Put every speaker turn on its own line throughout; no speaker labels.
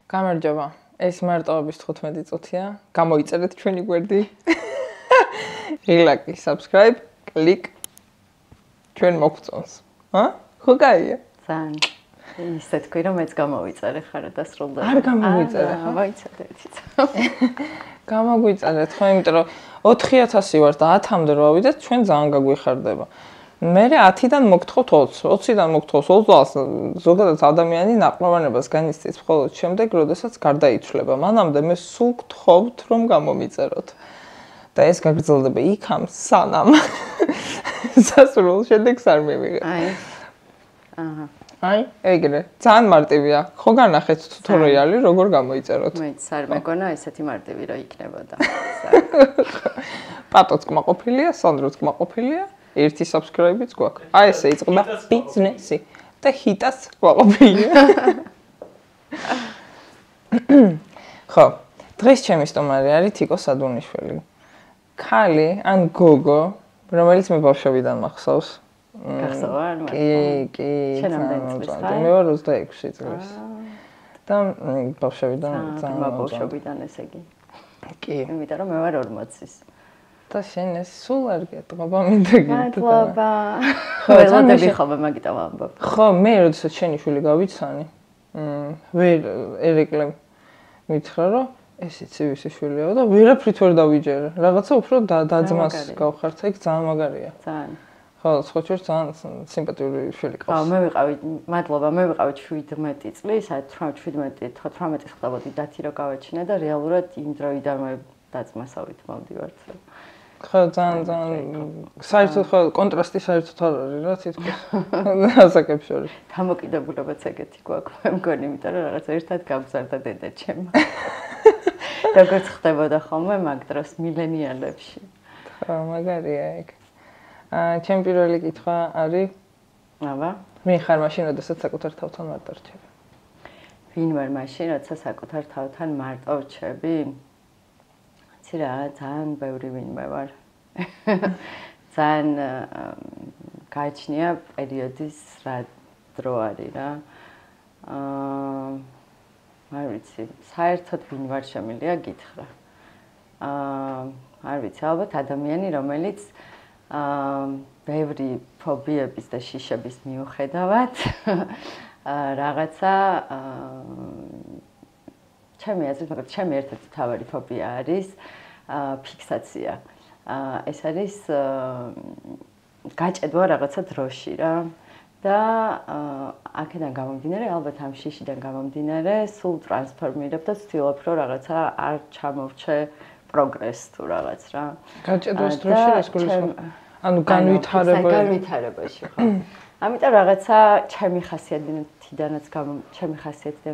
გამარჯობა. ეს მარტოობის 15 წუთია. გამოიწერეთ ჩვენი გვერდი. ლაიქი, subscribe, კლიკ. ჩვენ მოგწონს. ხო გაია?
ძალიან. ისე თქვი რომ მეც გამოვიწერე ხარა და სრულდება.
არ გამოვიწერე, ხო?
მოიცადეთ.
გამოგვიწერეთ, ხო, იმიტომ რომ 4000 ვარ და 10-მდე რო ავიდეთ, ჩვენ ძალიან გაგვიხარდება. მე 10-დან მოგთხოვთ 20, 20-დან მოგთხოვს 20-ს, ზოგადად ადამიანი ნაყმარებას განიცდის მხოლოდ შემდეგ, როდესაც გარდაიცვლება. მანამდე მე სულ გთხოვთ, რომ გამომიწეროთ. და ეს გაგრძელდება იქამ, სანამ სასურველ შედეგს არ მივიღებ. აი, ეგრე. ძალიან მარტივია. ხო განახეთ ტუტორიალი, როგორ გამოიწეროთ.
მეც არ მეგონა ესეთი მარტივი რა იქნებოდა.
პატოც კმაყოფილია, სანდროც კმაყოფილია. ერთი subscribe-იც გვაქვს. აი ესე იწყება ბიზნესი და ჰიტას კმაყოფილია. ხო, დღეს ჩემი სტუმარი არის თიკო სადუნიშვილი. ქალი ან გოგო, რომელიც მე ბავშვობიდან მახსოვს.
გახსოვარ?
კი. მე ვარ 26 წლის. და ბავშვობიდან
ძალიან ბავშვობიდან ესე იგი.
კი.
იმიტომ რომ მე ვარ 40-ის.
და შენ ეს სულ არ გეტყობა მინდა გითხრა.
მადლობა. ველოდები ხოლმე მაგიტო ვამბობ.
ხო, მე როდესაც შენი შვილი გავიცანი, ვერ ერეკლე მითხრა რომ ეს იცი ვისი შვილია და ვერაფრით ვერ დავიჯერე. რაღაცა უფრო დაძმას გავხართ, ეგ ძალიან მაგარია.
ძალიან.
ხო, სხვა ჩვენ ძალიან სიმპათიური შვილი ყავს.
ხო, მე ვიყავი, მადლობა, მე ვიყავი 17 წლის, 18 ხდებოდი დათი რო გავაჩინე და რეალურად იმ დროიდანვე დაძმასავით მოვდივართ.
ხო, ძალიან საერთოდ ხო კონტრასტი საერთოდ არ არის რა თითქოს. ასაკებს შორის.
დამოკიდებულებაც ეგეთი გვაქვს, მე მგონი, იმიტომ რომ რაღაც ერთად გავგზარდა დედა ჩემმა. როგორც ხდებოდა ხოლმე მაგ დროს მილენიალებში.
ხო, მაგარია ეგ. ჩემი პირველი კითხვა არის
აბა,
ვინ ხარ მაშინ, როდესაც საკუთარ თავთან მარტო რჩები?
ვინ ვარ მაშინ, როდესაც საკუთარ თავთან მარტო რჩები? იცი რა, ძალიან ბევრი ვინმე ვარ. ძალიან გააჩნია პერიოდის რა დრო არის რა. არ ვიცი, საერთოდ ვინ ვარ შემიძლია გითხრა. არ ვიცი, ალბათ ადამიანი, რომელიც ბევრი ფობიების და შიშების მიუხედავად რაღაცა ჩემი აზრით, მაგრამ ჩემი ერთ-ერთი მთავარი ფობია არის ფიქსაცია. ეს არის გაჭედვა რაღაცა დროში რა. და აქედან გამომდინარე, ალბათ ამ შიშიდან გამომდინარე, სულ ტრანსფორმირებ და ვცდილობ, რომ რაღაცა არ ჩამოვრჩე პროგრესს თუ რაღაც რა.
გაჭედვას დროში ეს გულისხმობ. ანუ განვითარებაში
ხო. ამიტომ რაღაცა ჩემი ხასიათიდან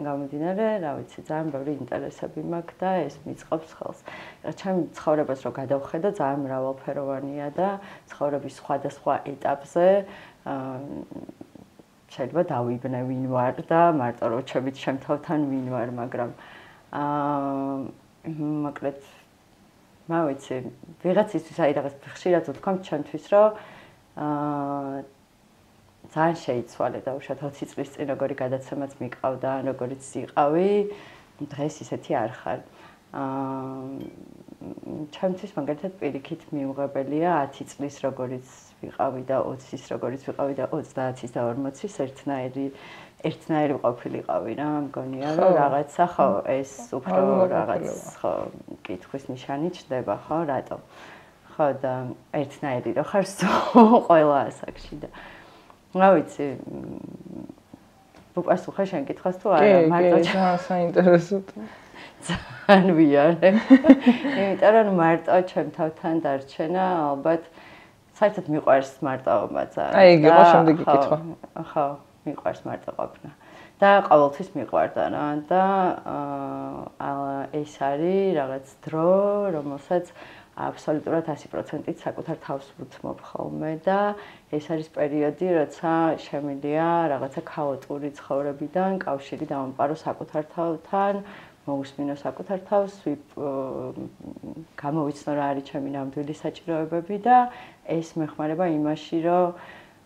გამომდინარე, რა ვიცი, ძალიან ბევრი ინტერესები მაქვს და ეს მიწყობს ხელს. ჩემი ცხოვრებას რო გადავხედო, ძალიან მრავალფეროვანია და ცხოვრების სხვადასხვა ეტაპზე შეიძლება დავიბნე ვინ ვარ და მარტო რო ჩებით შემთავთან ვინ ვარ, მაგრამ მოკლედ მავიცი, ვიღაცისთვის აი რაღაც ხშირად ვთქვამ ჩემთვის, რომ ძალიან შეიცვალე და უშუალოდ 20 წლის წინ როგორი გადაცემაც მიყავდა, როგორიც იყავი, დღეს ისეთი არ ხარ. ჩემთვის მაგალითად პირიქით მიუღებელია 10 წლის როგორიც ვიყავი და 20-ის როგორიც ვიყავი და 30-ის და 40-ის ერთნაირი ყოფილიყავი რა, მგონია რომ რაღაცა ხო ეს უფრო რაღაც ხო კითხვის ნიშანი ჩდება ხო რატო? ხო და ერთნაირი რო ხარ ყველა ასაკში და რა ვიცი უპასუხე შენ კითხვას თუ არა
მარტო ძალიან საინტერესოა.
ძალიან ვიარე. იმიტომ რომ მარტო ჩემ თავთან დარჩენა ალბათ საერთოდ მიყვარს მარტოობა ძალიან.
აი იგი იყო შემდეგი კითხვა.
ხო, მიყვარს მარტო ყოფნა. და ყოველთვის მიყვარდა რა და ეს არის რაღაც დრო, რომელსაც აბსოლუტურად 100%-ით საკუთარ თავს ვუთმობ ხოლმე და ეს არის პერიოდი, როცა შემიძლია რაღაცა ქაოტური ცხოვრებიდან კავშირი დავამყარო საკუთარ თავთან, მოусმინო საკუთარ თავს, გამოვიცნო რა არის ჩემი ნამდვილი საჭიროებები და ეს მეხმარება იმაში, რომ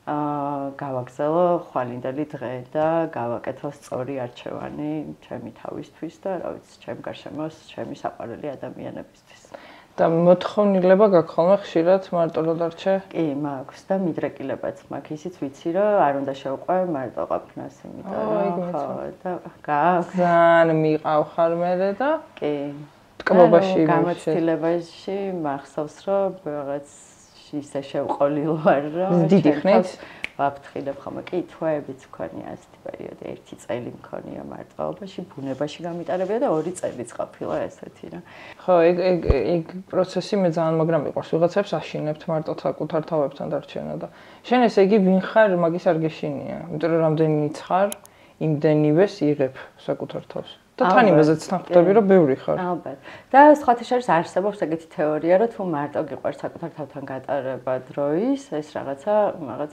გავაგზავნო ხვალინდელი დღე და გავაკეთო სწორი არჩევანი ჩემი თავისთვის და რა ვიცი, ჩემ გარშემოს, ჩემი საყვარელი ადამიანებისთვის.
და მოთხოვნილება გაქვს ხოლმე ხშირად მარტო რომ დარჩე?
კი, მაქვს და მიდრეკილებაც მაქვს. ისიც ვიცი, რომ არ უნდა შევყვე მარტო ყოფნას, იმიტომ რომ ხო და გაქვს.
ძალიან მიყავ ხარ მე და
კი.
ტკბობაში
გამოცდილებაში მახსოვს, რომ რაღაც ისე შევყოლილ ვარ, რომ
დიდი ხნით
ვაფრთხილებ ხოლმე კითხვებიც მქონია ასეთი პერიოდი, 1 წელი მქონია მარტოობაში, ბუნებაში გამიტარებია და 2 წელიც ყოფილა ესეთი რა.
ხო, ეგ პროცესი მე ძალიან მაგრამ მიყვარს. ვიღაცებს აშინებთ მარტო საკუთარ თავებთან დარჩენა და შენ ესე იგი ვინ ხარ, მაგის არ გეშინია. იმიტომ რომ რამდენიც ხარ, იმდენივეს იღებ საკუთარ თავს. და თან იმაზეც თანხმდები, რომ ბევრი ხარ.
ალბათ. და სხვათა შორის არსებობს ეგეთი თეორია, რომ თუ მარტო გიყვარს საკუთარ თავთან გატარება დროის, ეს რაღაცა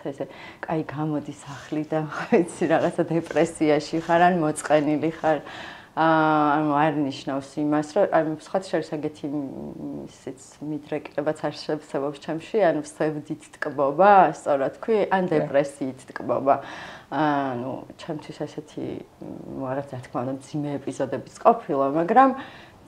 ესე, კაი გამოდის ახლი და ვიცი რაღაცა დეპრესიაში ხარ, ან მოწყენილი ხარ. ანუ არ ნიშნავს იმას, რომ სხვათა შორის ეგეთი ისიც მიდრეკილებაც არსებობს ჩემში, ანუ ვსევდით ტკბობა, სწორად თქვი, ან დეპრესიით ტკბობა. ანუ ჩემთვის ესეთი რაღაც რა თქმა უნდა მძიმე ეპიზოდებიც ყოფილა, მაგრამ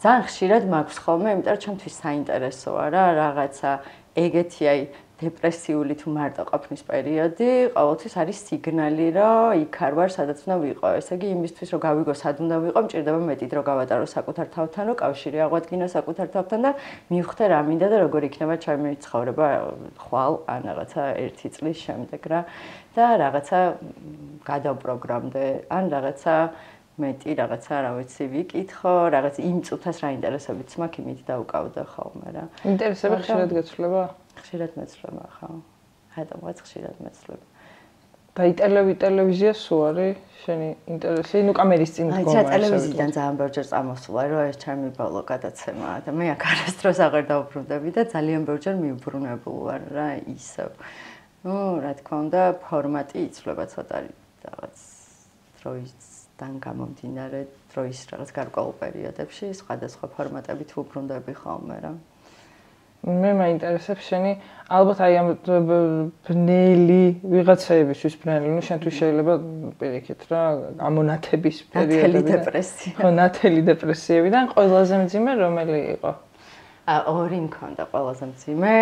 ძალიან ხშირად მაქვს ხოლმე, იმიტომ რომ ჩემთვის საინტერესოა რა, რაღაცა ეგეთი აი დეპრესიული თუ მარტო ყოფნის პერიოდი, ყოველთვის არის სიგნალი, რომ იქ არ ვარ, სადაც უნდა ვიყო. ესე იგი, იმისთვის რომ გავიგო, სად უნდა ვიყო, მჭირდება მეტი დრო გავატარო საკუთარ თავთან, რომ კავშირი აღვადგინო საკუთარ თავთან და მივხვდე რა მინდა და როგორ იქნება ჩემი ცხოვრება ხვალ ან რაღაცა 1 წლის შემდეგ რა და რაღაცა გადავპროგრამდე, ან რაღაცა მეტი რაღაცა, რა ვიცი, ვიკითხო, რაღაც იმ წუთას რა ინტერესებიც მაქვს, იმით დავკავდა ხოლმე რა.
ინტერესები ხშირად გეცვლება?
ხშირად მეცლება, ხო. რატომღაც ხშირად მეცლება.
და ტელევიზია სულ არის შენი ინტერესი? ნუ კამერის წინ დგომა.
აი, ტელევიზიიდან ძალიან ბევრჯერ წამოსულა, რომ ეს ჩემი ბოლო გადაცემაა და მე აქ არასდროს აღარ დავუბრუნდები და ძალიან ბევრჯერ მივუბრუნებული ვარ რა ისევ. ნუ, რა თქმა უნდა, ფორმატი იცვლება ცოტა რაღაც დროისთან გამომდინარე, დროის რაღაც გარკვეულ პერიოდებში სხვადასხვა ფორმატებით ვუბრუნდები ხოლმე რა.
მე მაინტერესებს შენი ალბათ აი ამ ბნელი ვიღაცაებისთვის ბნელი, ну შენთვის შეიძლება პირიქით რა, ამონათების პერიოდები.
ნათელი დეპრესია.
ხო, ნათელი დეპრესიებიდან ყველაზე მძიმე რომელი იყო?
ორი მქონდა ყველაზე მძიმე,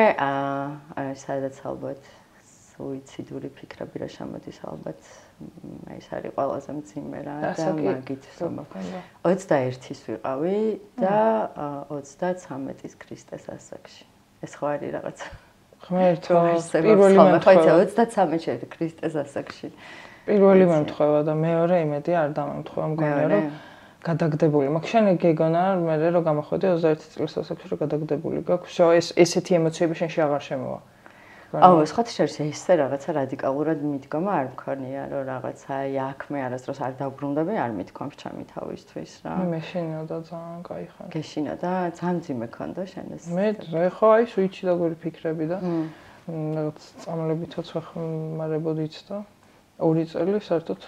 სადაც ალბათ სუიციდური ფიქრები რა შემოდის ალბათ. ეს არის ყველაზე მძიმე რა და მაგით ვსმოქონდა. 21-ის ვიყავი და 33-ის ქრისტეს ასაკში. ეს ხო არის რაღაცა.
ღმერთო, პირველი
მემთხვევა 33-ში ქრისტეს ასაკში.
პირველი მემთხვევა და მეორე იმედი არ დამემთხვევა, მგონია რომ გადაგდებული. მაგ შენ გეგონა მე რომ გამოხვედი 21 წლის ასაკში რომ გადაგდებული გაქვს. ესეთი ემოციები შენში აღარ შემოვა.
აუ, სხვათა შორის ესე რაღაცა რადიკალურად მიდგომა არ მქონია, რომ რაღაცა აი აქ მე არასდროს არ დავბრუნდები, არ მithქვამს ჩემი თავისთვის რა.
მე შინოდა ძალიან кай ხარ.
გეშინოდა, ძალიან ძიმე ქონდა შენ ეს.
მე ხო აი სუიჩი როგორი ფიქრები და რაღაც წამლებითაც ვახმარებოდით და 2 წელი საერთოდ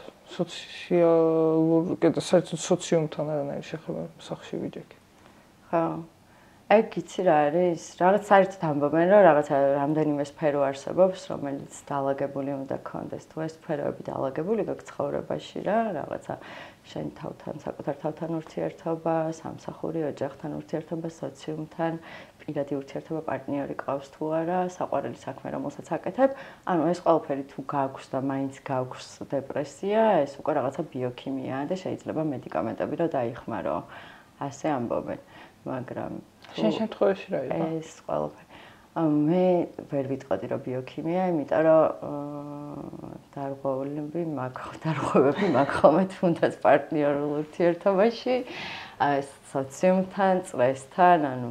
საერთოდ სოციუმთან არანაირი შეხება სახში ვიჯექი.
ხო. ეგ იცი რა არის? რაღაც საერთოდ ამბობენ, რომ რაღაცა რამდენიმე სფერო არსებობს, რომელიც დაალაგებული უნდა გქონდეს. თუ ეს სფეროები დაალაგებული გაქვს ცხოვრებაში რა, რაღაცა შენ თავთან, საკუთარ თავთან ურთიერთობა, სამსახური, ოჯახთან ურთიერთობა, სოციუმთან, პირადი ურთიერთობა, პარტნიორი ყავს თუ არა, საყვარელი საქმე რომელსაც აკეთებ. ანუ ეს ყველაფერი თუ გაქვს და მაინც გაქვს დეპრესია, ეს უკვე რაღაცა ბიოქიმიაა და შეიძლება მედიკამენტები რომ დაიხმარო. ასე ამბობენ. მაგრამ
შენ შემთხვევაში რა იყო?
ეს ყველაფერი. მე ვერ ვიტყოდი რომ ბიოქიმია, იმიტომ რომ დარღვევები მაქვს ხოლმე თუნდაც პარტნიორულ ურთიერთობაში, სოციუმთან, წრესთან, ანუ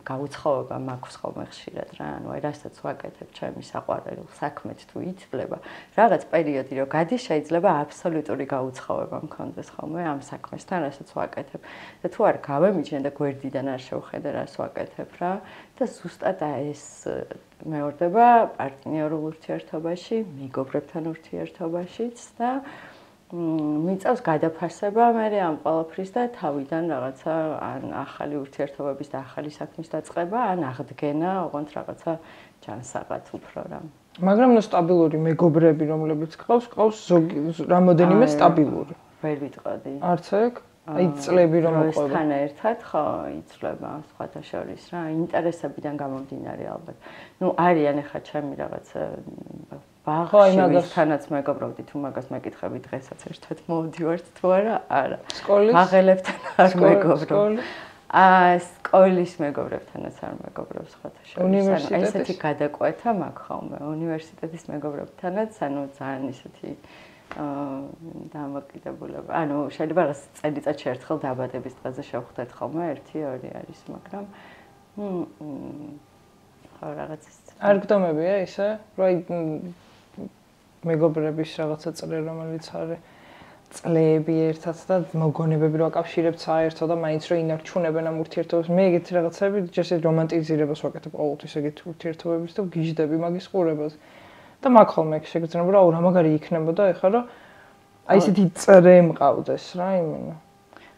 გაუცხოება მაქვს ხოლმე ხშირად რა, ანუ აი რასაც ვაკეთებ ჩემი საყვარელ საქმეთ თუ იცვლება, რაღაც პერიოდი რომ გადის, შეიძლება აბსოლუტური გაუცხოება მქონდეს ხოლმე ამ საქმესთან, რასაც ვაკეთებ. და თუ არ გავემიჯნე და გვერდიდან არ შევხედე რას ვაკეთებ რა და ზუსტად ეს მეორდება პარტნიორულ ურთიერთობაში, მეგობრებთან ურთიერთობაშიც და მიწევს გადაფასება მე ამ ყველაფრის და თავიდან რაღაცა ან ახალი ურთიერთობების და ახალი საქმის დაწყება, ან აღდგენა, ოღონდ რაღაცა ჯანსაღად უფრო რა.
მაგრამ ნუ სტაბილური მეგობრები, რომლებიც ყავს რამოდენიმე სტაბილური.
ვერ ვიტყოდი.
არც ეგ? აი წლები რომ მოყვება.
თან ერთად ხო იცვლება სხვათა შორის რა, ინტერესებიდან გამომდინარე ალბათ. ნუ არიან ახლა ჩემი რაღაცა ბაღშივისთანაც მეგობრობდი, თუ მაგას მეკითხები დღესაც ერთად მოვდივართ თუ არა? არა.
სკოლის?
ბაღელებთან არ მეგობრობ. სკოლის მეგობრებთანაც არ მეგობრობ სხვათა შორის.
უნივერსიტეტის?
ესეთი გადაკვეთა მაქვს ხოლმე. უნივერსიტეტის მეგობრებთანაც, ანუ ძალიან ისეთი დამოკიდებულება. ანუ შეიძლება რაღაც წელიწადში ერთხელ დაბადების დღეზე შევხვდეთ ხოლმე, 1-2 არის, მაგრამ ხო რაღაც ის
არ გდომებია ისე, რომ მეგობრების რაღაცა წრე რომელიც არის წლები ერთად და მოგონებები რო აკავშირებთ საერთოდ და მაინც რო ინარჩუნებენ ამ ურთიერთობებს. მე ეგეთი რაღაცები ჯერ რომანტიზირებას ვაკეთებ ყოველთვის ეგეთი ურთიერთობების და გიჟდები მაგის ყურებას. და მაგ ხოლმე შეგრძნება რა მაგარი იქნებოდა ეხლა რომ აი ესეთი წრე მყავდეს რა იმენა.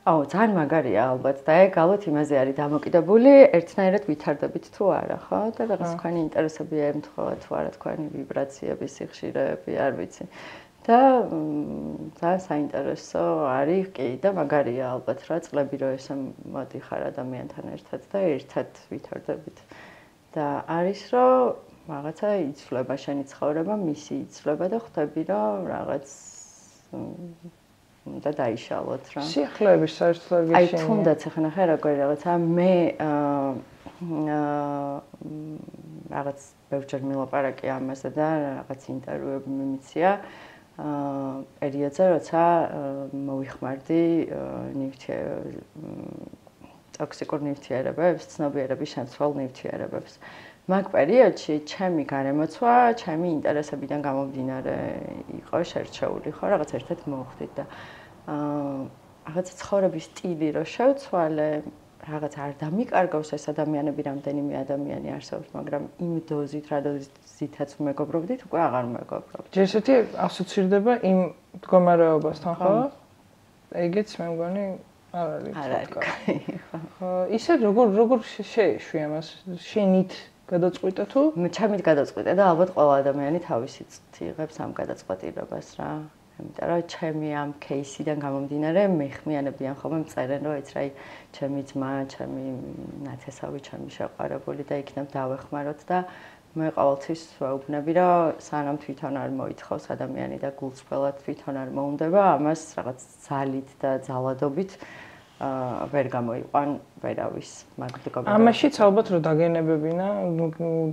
აუ ძალიან მაგარია ალბათ და ეგ ალბათ იმაზე არის დამოკიდებული ერთნაირად ვითარდებით თუ არა ხო და რაღაც თქვენი ინტერესები ემთხოვა თუ არა თქვენი ვიბრაციები სიხშირეები არ ვიცი და ძალიან საინტერესო არის კი და მაგარია ალბათ რა წლები რო ესე მოდიხარ ადამიანთან ერთად და ერთად ვითარდებით და არის რომ რაღაცა იცვლება შენი ცხოვრება, მისი იცვლება და ხვდები რომ რაღაც და დაიშალოთ რა.
სიახლეების საერთოდ
აი თუნდაც ახლა ნახე როგორი რაღაცა მე რაღაც ბევრჯერ მილაპარაკე ამაზე და რაღაც ინტერვიუები მიმიცია პერიოდზე როცა მოვიხმარდი ტოქსიკურ ნივთიერებებს, ცნობიერების შემცველ ნივთიერებებს. მაგ პერიოდში ჩემი გარემოცვა, ჩემი ინტერესებიდან გამომდინარე იყო შერჩეული, ხო, რაღაც ერთად მოვხდით და რაღაც ცხოვრების სტილი რო შევცვალე, რაღაც არ დამიკარგავს ეს ადამიანები, რამდენიმე ადამიანი არსებობს, მაგრამ იმ დოზით, რა დოზითაც მეგობრობდით, უკვე აღარ მეგობრობთ.
ჯერ ესეთი ასოცირდება იმ მდგომარეობასთან, ხო? ეგეც მე მგონი არ არის კაი. ხო, ისე როგორ შეეშვი ამას? შენით გადაწყვიტე თუ?
ჩემით გადაწყვიტე და ალბათ ყველა ადამიანი თავისი იღებს ამ გადაწყვეტილებას რა. იმიტომ რომ ჩემი ამ кейსიდან გამომდინარე მეხმიანებიან ხოლმე მწერენ რომ ეც რა ჩემი ძმა, ჩემი ნათესავი, ჩემი შეყვარებული და იქნებ დავეხმაროთ და მე ყოველთვის ვეუბნები რომ სანამ თვითონ არ მოითხოვს ადამიანი და გულწრფელად თვითონ არ მოუნდება ამას რაღაც ძალით და ძალადობით ვერ გამოიყვან ვერავის მაგდიკობა.
ამაშიც ალბათ რომ დაგენებებინა,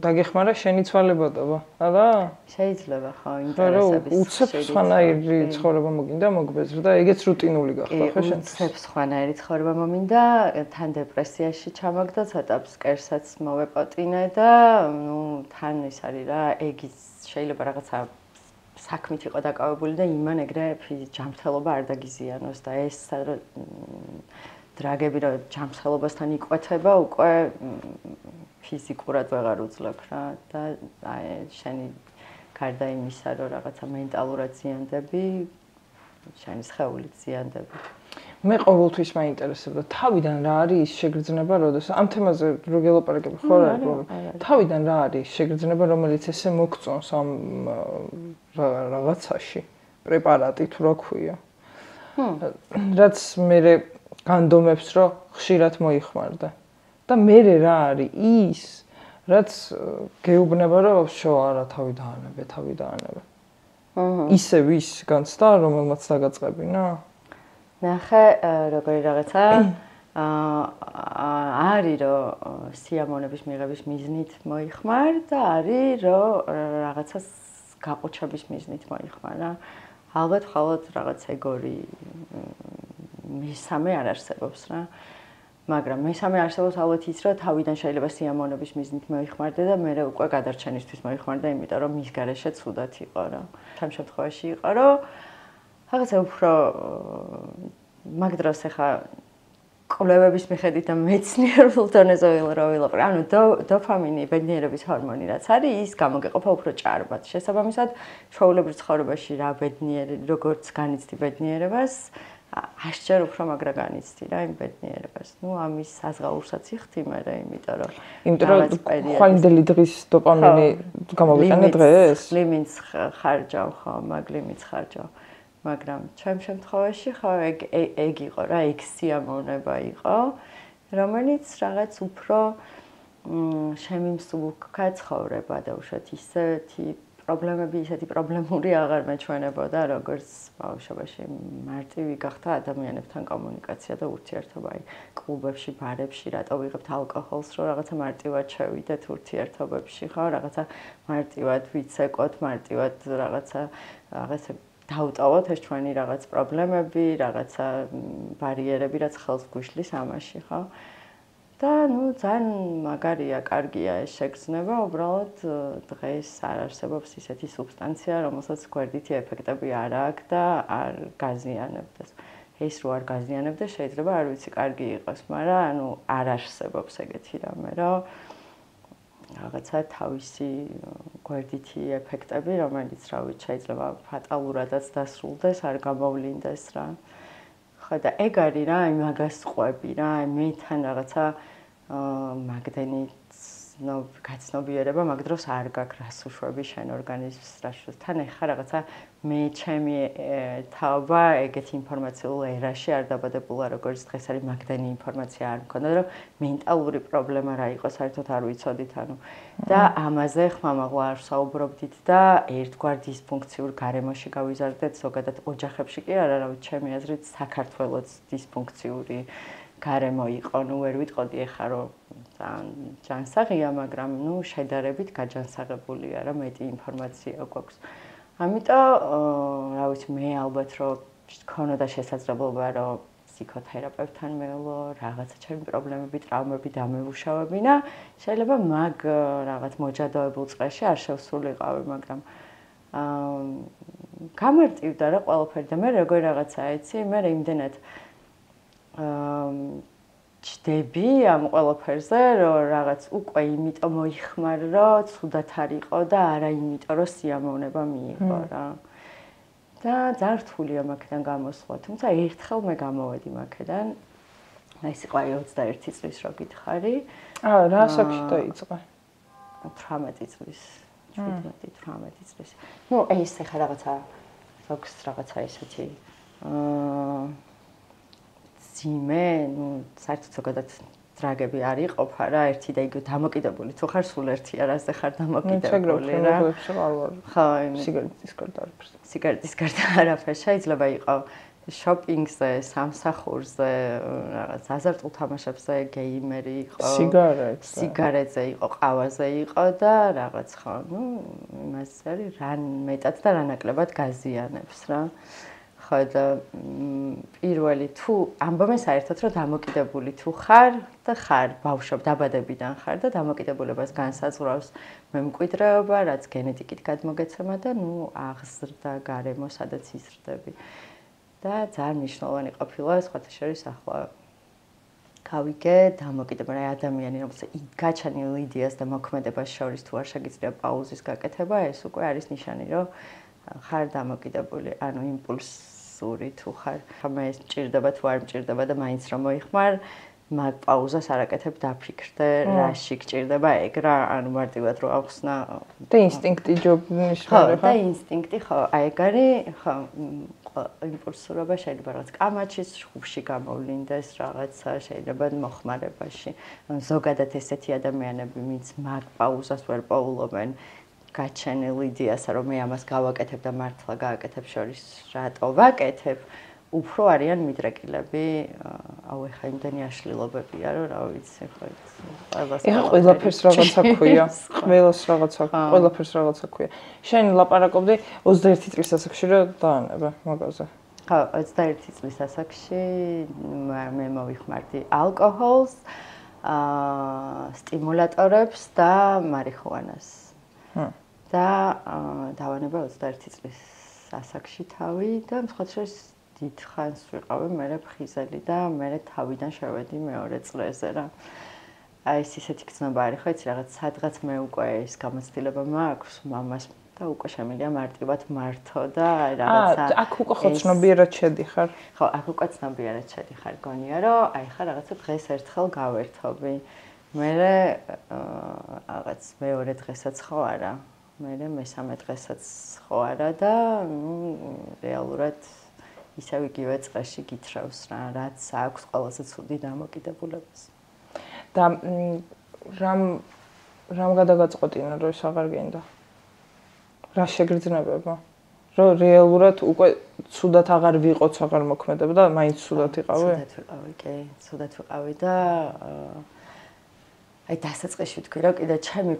დაგეხმარა შენი ცვალებადობა, არა?
შეიძლება ხო, ინტერესების.
უცებ სხვანაირი ცხოვრება მოგინდა მოგბეზრდა, ეგეც რუტინული გახდა ხო შენთვის?
უცებ სხვანაირი ცხოვრება მომინდა, თან დეპრესიაში ჩამაგდა, ცოტა ფსკერსაც მოვეპოტინე და ნუ თან ის არის რა, ეგიც შეიძლება რაღაცა საქმით იყო დაკავებული და იმან ეგრე ჯანმრთელობა არ დაგიზიანოს და ეს დრაგები რომ ჯანმრთელობასთან იკვეთება უკვე ფიზიკურად ვეღარ უძლებ რა და აი შენი გარდა იმისა რომ რაღაცა მენტალურად ზიანდები შენი სხეულით ზიანდები
მე ყოველთვის მაინტერესებდა თავიდან რა არის ის შეგრძნება როდესაც ამ თემაზე რო გელაპარაკები ხო რა თავიდან რა არის შეგრძნება რომელიც ესე მოგწონს ამ რაღაცაში პრეპარატი თუ რა ქვია რაც მე განდომებს რომ ხშირად მოიხმარდა და მე რა არის ის რაც გეუბნება რომ შო არა თავი დაანებე ისე ვის განცდა რომელმაც დაგაწყებინა
ნახე როგორი რაღაცა არის რომ სიამონების მიღების მიზნით მოიხმარ და არის რომ რაღაცას გაყოჩების მიზნით მოიხმარ რა ალბათ მხოლოდ რაღაც ეგორი მესამე არ არსებობს რა მაგრამ მესამე არსებობს ალბათ ის რომ თავიდან შეიძლება სიამონების მიზნით მოიხმარდე და მე უკვე გადარჩენისთვის მოიხმარდა იმიტომ რომ მის გარეშე ცუდად იყო რა ამ შემთხვევაში იყო რომ რაღაცა უფრო მაგ დროს ახლა კვლევების მიხედვით და მეცნიერულ დონეზე ვილაპარაკე. ანუ დოფამინი, ბედნიერების ჰორმონი რაც არის, ის გამოგეყოფა უფრო ჭარბად. შესაბამისად, ჩვეულებრივ ცხოვრებაში რა ბედნიერი, როგორც განიცდი ბედნიერებას, 8-ჯერ უფრო მაგრა განიცდი რა იმ ბედნიერებას. ნუ ამის საზღაურსაც იხდი მე, იმიტომ რომ
ხვალინდელი დღის დოპამინი გამოვიყენე დღეს?
ლიმიტს ხარჯავ ხო, ლიმიტს ხარჯავ. მაგრამ ჩემ შემთხვევაში ხო ეგ იყო რა, ეგ სიამოვნება იყო, რომელიც რაღაც უფრო შემიმსუბუქა ცხოვრება და უშუალოდ ისეთი პრობლემური აღარ მეჩვენებოდა, როგორც ბავშვობაში მარტივი გახდა ადამიანებთან კომუნიკაცია და ურთიერთობა. კლუბებში, ბარებში, რატო ვიღებთ ალკოჰოლს, რომ რაღაცა მარტივად შევიდეთ ურთიერთობებში, ხო, რაღაცა მარტივად ვიცეკოთ, მარტივად რაღაცა დავტოვოთ ეს ჩვენი რაღაც პრობლემები, რაღაცა ბარიერები, რაც ხელს გვიშლის ამაში, ხო? და ნუ ძალიან მაგარია, კარგია ეს შეგრძნება, უბრალოდ დღეს არ არსებობს ისეთი სუბსტანცია, რომელსაც გვერდითი ეფექტები არ აქვს და არ გაზიანებდეს. ეს რო არ გაზიანებდეს, შეიძლება არ ვიცი, კარგი იყოს, მაგრამ ანუ არ არსებობს ეგეთი რამე, რომ რაღაცა თავისი გვერდითი ეფექტები, რომელიც რა ვიცი, შეიძლება ფატალურადაც დასრულდეს, არ გამოვლინდეს რა. ხო და ეგ არის რა, მაგას ყვები რა, მე თან რაღაცა მაგდენით გაცნობიერება მაგ დროს არ გაქვს რას უშვები შენ ორგანიზმს რაშუს თან ეხა რაღაცა მე ჩემი თავა ეგეთი ინფორმაციულ ერაში არ დაბადებულა როგორც დღეს არის მაგდენი ინფორმაცია არ მქონდა რომ მენტალური პრობლემა რა იყო საერთოდ არ ვიცოდით ანუ და ამაზე ხმამაღლა არ საუბრობდით და ერთგვარ დისფუნქციურ გარემოში გავიზარდეთ ზოგადად ოჯახებში კი არა რავი ჩემი აზრით საქართველოს დისფუნქციური გარემო იყო ნუ ვერ ვიტყოდი ეხა რომ ჯანსაღია მაგრამ ნუ შედარებით გაჯანსაღებულია რა მეტი ინფორმაცია გვაქვს ამიტომ რა ვიცი მე ალბათ რომ ქონოდა შესაძლებლობა რომ ფსიქოთერაპევტთან მეულო რაღაცა ჩემი პრობლემები ტრავმები დამევუშავებინა შეიძლება მაგ რაღაც მოჯადოებულ წრეში არ შევსრულიყავი მაგრამ გამარტივდა რა ყველაფერი და მე როგორ რაღაცა იცი მე იმდენად ჩდები ამ ყველაფერზე რომ რაღაც უკვე იმიტომ მოიხმარ რომ ცუდად არ იყო და არა იმიტომ რომ სიამოვნება მიიღო რა და ძალიან რთულია მაქედან გამოსვლა თუმცა ერთხელ მე გამოვედი მაქედან ეს იყო 21 წლის რო გითხარი
რა საქმე დაიწყე
18 წლის 17-18 წლის ნუ ეს ახლა რაღაცა ზოგს რაღაცა ისეთი ძიმე, ნუ საერთოდ ზოგადად დრაგები არ იყოფა რა, ერთი და იგივე დამოკიდებული. თუ ხარ სულ ერთი არაზე ხარ დამოკიდებული რა. ხო,
სიგარეტის გარდა არაფერს.
სიგარეტის გარდა არაფერს შეიძლება იყო შოპინგზე, სამსახურზე, რაღაც აზარტულ თამაშებზე, გეიმერი იყო. სიგარეტზე იყო, ყავაზე იყო და რაღაც ხო, ნუ იმას არის რან მეტად და რა ნაკლებად გაზიანებს რა. ხო და პირველი თუ ამბობენ საერთოდ რომ დამოკიდებული თუ ხარ და ხარ ბავშვობ დაბადებიდან ხარ და დამოკიდებულებას განსაზღვრავს მემკვიდრეობა, რაც გენეტიკით გადმოგეცემა და ნუ აღზრდა გარემო სადაც იზრდები. და ძალიან მნიშვნელოვანი ყოფილა სხვათა შორის ახლა გავიგე დამოკიდებულება ადამიანი რომელსაც გაჩენილ იდეას და მოქმედებას შორის თუ არ შეგიძლია პაუზის გაკეთება, ეს უკვე არის ნიშანი რომ ხარ დამოკიდებული, ანუ იმპულსური თუ ხარ. ხომ ეს მჭირდება თუ არ მჭირდება და მაინც რომ მოიხმარ, მაგ პაუზას არაკეთებ დაფიქრდე, რაში გჭირდება ეგ რა, ანუ მარტივად რო ახსნა
და ინსტინქტი ჯობნის
ხო, და ინსტინქტი ხო, აი ეგ არის, ხო, იმპულსურობა შეიძლება რაღაც კამაჩის ხუბში გამოვლინდეს, რაღაცა შეიძლება მოხმარებაში. ზოგადად ესეთი ადამიანები, ვინც მაგ პაუზას ვერ პოულობენ, გაჩენილ იდეასა რომ მე ამას გავაკეთებ და მართლა გააკეთებ შორის რატო ვაკეთებ უფრო არიან მიდრეკილები აუ ეხა იმდენი აშლილობებია რომ რა ვიცი ხო
ყველაფერს რაღაცა ქვია ყველას რაღაცა ყველაფერს რაღაცა ქვია შენ ლაპარაკობდი 21 წლის ასაკში რომ დაანებე მაგაზე
ხო 21 წლის ასაკში მე მოვიხმარდი ალკოჰოლს სტიმულატორებს და მარიხუანას და დავანება 21 წლის ასაკში თავი და მსხვერპლ შორის დიდ ხანს ვიყავი მე ფხიზელი და მე თავიდან შევედი მეორე წლებზე რა. აი ეს ისეთი გზნობა არის ხო იცი რაღაც სადღაც მე უკვე ეს გამოცდილება მაქვს მამას და უკვე შემიძლია მარტივად მართო და რაღაცა
აქ უკვე ხო ცნობიერად შედიხარ.
ხო, აქ უკვე ცნობიერად შედიხარ, გონია რომ აი ხა რაღაცა დღეს ერთხელ გავერთობი. მე რაღაც მეორე დღესაც ხო არა. მე მესამე დღესაც ხო არა და რეალურად ისევ იგივე წრეში გითხრავს რა, რაც აქვს ყველაზე ცუდი დამოკიდებულებას.
და რამ გადაგაწყვეტინა რომ ის აღარ გინდა? რა შეგრძნებება? რომ რეალურად უკვე ცუდად აღარ ვიყოც, აღარ მოქმედება და მაინც ცუდად იყავი?
ცუდად ვიყავი, კი, ცუდად ვიყავი და აი დასაწყისში ვთქვი რომ კიდე ჩემი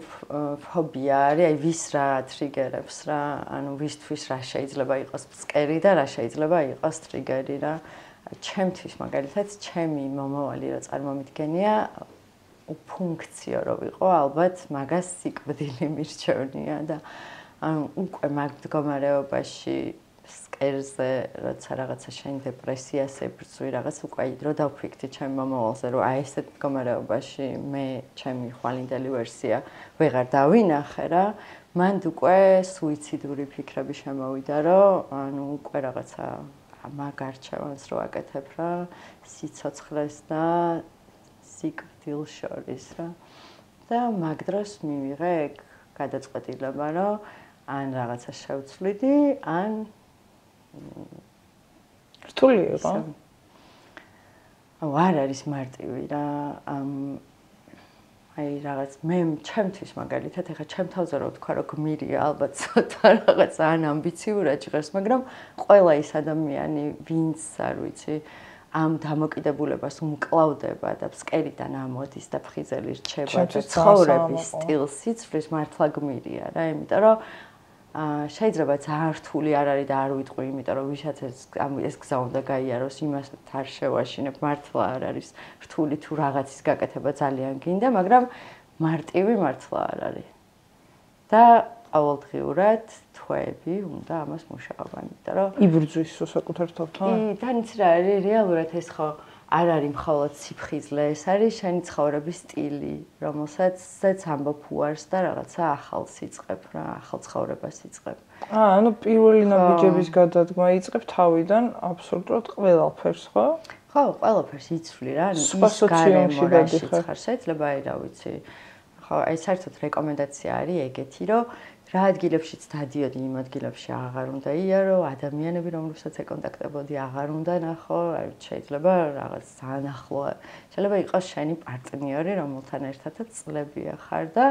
ფობია არის, აი ვის რა ტრიგერებს რა, ანუ ვისთვის რა შეიძლება იყოს ფსკერი და რა შეიძლება იყოს ტრიგერი რა. ჩემთვის მაგალითად ჩემი მომავალი რა წარმომიდგენია უფუნქციო რო ვიყო, ალბათ მაგას სიკვდილი მირჩევნია და ანუ უკვე მაგ მდგომარეობაში სკერზე, როცა რაღაცა შენ დეპრესიას ებრძვი, რაღაც უკვე დრო დავფიქრდი ჩემ მომავალზე, რომ აი ესეთ მდგომარეობაში მე ჩემი ხვალინდელი ვერსია ვეღარ დავინახე რა, მანდ უკვე სუიციდური ფიქრები შემოვიდა, რომ ანუ უკვე რაღაცა მაგ არჩევანს რო აკეთებ რა, სიცოცხლეს და სიკვდილს შორის რა. და მაგ დროს მივიღე გადაწყვეტილება, რომ ან რაღაცა შევცვლიდი, ან
რთული იყო?
არ არის მარტივი რა. აი რაღაც მე ჩემთვის მაგალითად ეხა ჩემ თავზე რო ვთქვა რომ გმირია ალბათ ცოტა რაღაც ან ამბიციურად ჟღერს, მაგრამ ყველა ის ადამიანი, ვინც არ ვიცი, ამ დამოკიდებულებას უმკლავდება და ფსკერიდან ამოდის და ფხიზელი რჩება და ცხოვრების სტილს იცვლის, მართლა გმირია რა, იმიტომ რომ შეიძლება ძალიან რთული არ არის და არ ვიტყვი, იმიტომ რომ ვისაც ეს გზა უნდა გაიაროს, იმას არ შევაშინებ, მართლა არ არის რთული თუ რაღაცის გაკეთება ძალიან გინდა, მაგრამ მარტივი მართლა არ არის. და ყოველდღიურად თვეები უნდა ამას მუშაობა, იმიტომ რომ
იბრძვის საკუთარ თავთან?
და იცი რა არის, რეალურად ეს ხო არ არის მხოლოდ სიფხიზლე, ეს არის შენი ცხოვრების სტილი, რომელსაც ამბობ უარს და რაღაცა ახალს იწყებ რა, ახალ ცხოვრებას იწყებ.
ანუ პირველი ნაბიჯების გადადგმა იწყებ თავიდან აბსოლუტურად ყველაფერს, ხო?
ხო, ყველაფერს იცვლი რა, ის გარემო რაში ხარ, შეიძლება აი რა ვიცი. ხო, აი საერთოდ რეკომენდაცია არის ეგეთი, რომ რა ადგილებშიც დადიოდი, იმ ადგილებში აღარ უნდა იარო, ადამიანები, რომლებსაც ეკონტაქტებოდი, აღარ უნდა ნახო, შეიძლება რაღაც ძალიან ახლო, შეიძლება იყოს შენი პარტნიორი, რომელთან ერთადაც წლებია ხარ და